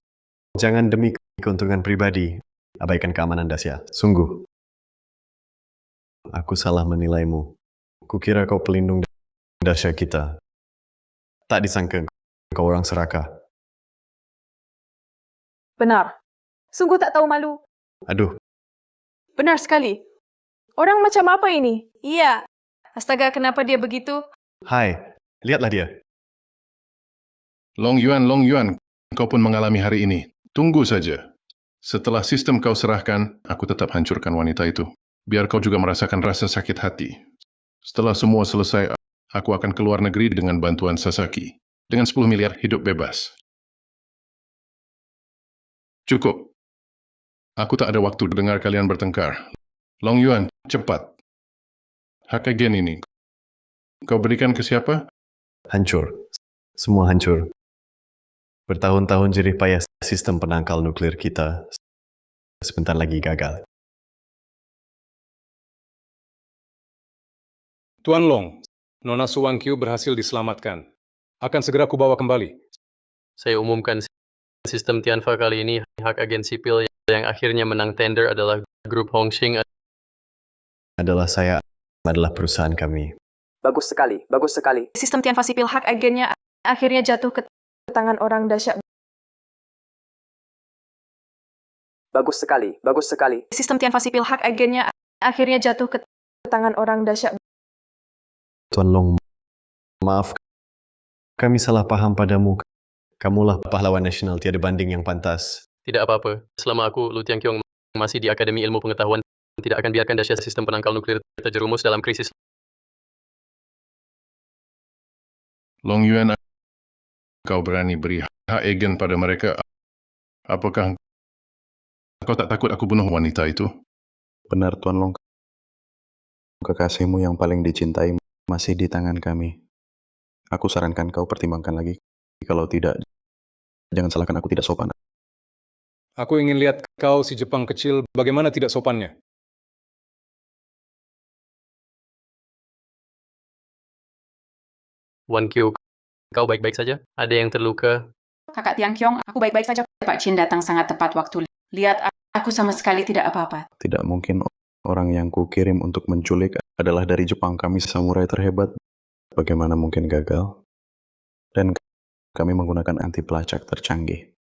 jangan demi keuntungan pribadi, abaikan keamanan Daxia. Sungguh. Aku salah menilaimu. Kukira kau pelindung Daxia kita. Tak disangka kau orang serakah. Benar. Sungguh tak tahu malu. Aduh, Benar sekali. Orang macam apa ini? Iya. Astaga, kenapa dia begitu? hai, lihatlah dia. Long Yuan, kau pun mengalami hari ini. Tunggu saja. Setelah sistem kau serahkan, aku tetap hancurkan wanita itu. Biar kau juga merasakan rasa sakit hati. Setelah semua selesai, aku akan keluar negeri dengan bantuan Sasaki. Dengan 10 miliar hidup bebas. Cukup. Aku tak ada waktu dengar kalian bertengkar. Long Yuan, cepat. Hak agen ini, kau berikan ke siapa? Hancur. Semua hancur. Bertahun-tahun jerih payah sistem penangkal nuklir kita sebentar lagi gagal. Tuan Long, Nona Su Wan Qiu berhasil diselamatkan. Akan segera kubawa kembali. Saya umumkan sistem Tianfa kali ini, hak agen sipil yang akhirnya menang tender adalah grup Hongxing. Adalah perusahaan kami. Bagus sekali, bagus sekali. Sistem Tianfa sipil hak agennya akhirnya jatuh ke tangan orang Daxia. Bagus sekali, bagus sekali. Sistem Tianfa sipil hak agennya akhirnya jatuh ke tangan orang Daxia. Tuan Long, maaf, kami salah paham padamu. Kamulah pahlawan nasional tiada banding yang pantas. Tidak apa-apa. Selama aku, Lu Tianqiong, masih di Akademi Ilmu Pengetahuan, tidak akan biarkan Daxia sistem penangkal nuklir terjerumus dalam krisis. Long Yuan, kau berani beri hak agen pada mereka. Apakah kau tak takut aku bunuh wanita itu? Benar Tuan Long, kekasihmu yang paling dicintai masih di tangan kami. Aku sarankan kau pertimbangkan lagi. Kalau tidak, jangan salahkan aku tidak sopan. Aku ingin lihat kau si Jepang kecil, bagaimana tidak sopannya. Wan Qiu, kau baik-baik saja? Ada yang terluka? Kakak Tianqiong, aku baik-baik saja. Pak Chin datang sangat tepat waktu. Lihat, aku sama sekali tidak apa-apa. Tidak mungkin orang yang kukirim untuk menculik adalah dari Jepang. Kami samurai terhebat. Bagaimana mungkin gagal? Dan kami menggunakan anti pelacak tercanggih.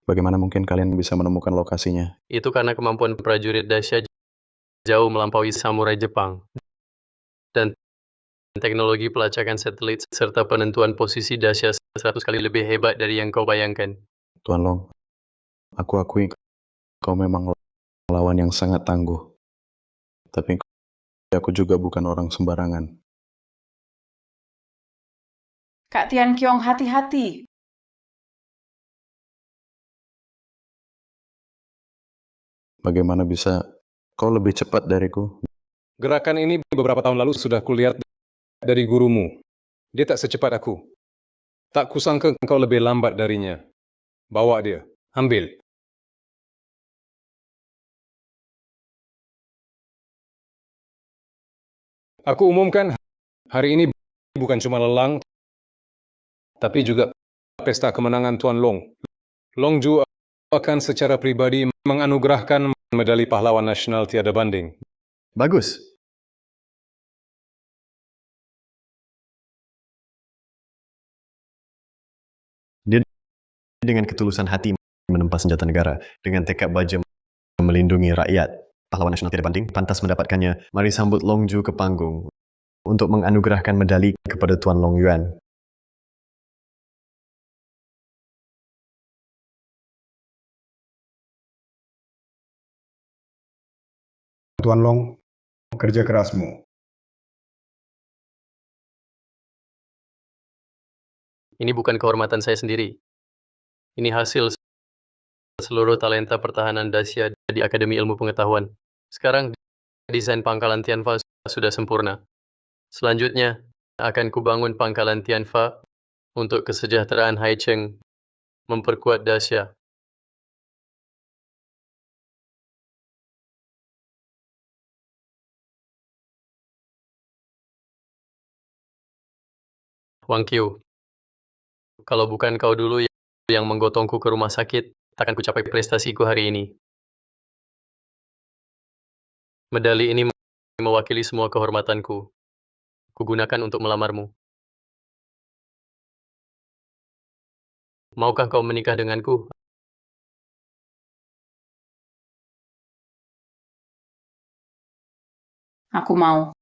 Bagaimana mungkin kalian bisa menemukan lokasinya? Itu karena kemampuan prajurit Daxia jauh melampaui samurai Jepang. dan teknologi pelacakan satelit serta penentuan posisi Dacia 100 kali lebih hebat dari yang kau bayangkan. Tuan Long, aku akui kau memang lawan yang sangat tangguh. Tapi aku juga bukan orang sembarangan. Kak Tian Kiong, hati-hati. Bagaimana bisa kau lebih cepat dariku? Gerakan ini beberapa tahun lalu sudah kulihat dari gurumu. Dia tak secepat aku. Tak kusangka engkau lebih lambat darinya. Bawa dia. Ambil. Aku umumkan, hari ini bukan cuma lelang, tapi juga pesta kemenangan Tuan Long. Long Ju akan secara pribadi menganugerahkan medali pahlawan nasional tiada banding. Bagus. Dia dengan ketulusan hati menempa senjata negara, dengan tekad baja melindungi rakyat. Pahlawan nasional tiada banding, pantas mendapatkannya. Mari sambut Long Ju ke panggung untuk menganugerahkan medali kepada Tuan Long Yuan. Tuan Long, kerja kerasmu. Ini bukan kehormatan saya sendiri. Ini hasil seluruh talenta pertahanan Dacia di Akademi Ilmu Pengetahuan. Sekarang desain pangkalan Tianfa sudah sempurna. Selanjutnya, akan kubangun pangkalan Tianfa untuk kesejahteraan Haicheng, memperkuat Dacia. Wang Qiu, kalau bukan kau dulu yang menggotongku ke rumah sakit, takkan kucapai prestasiku hari ini. Medali ini mewakili semua kehormatanku. Kugunakan untuk melamarmu. Maukah kau menikah denganku? Aku mau.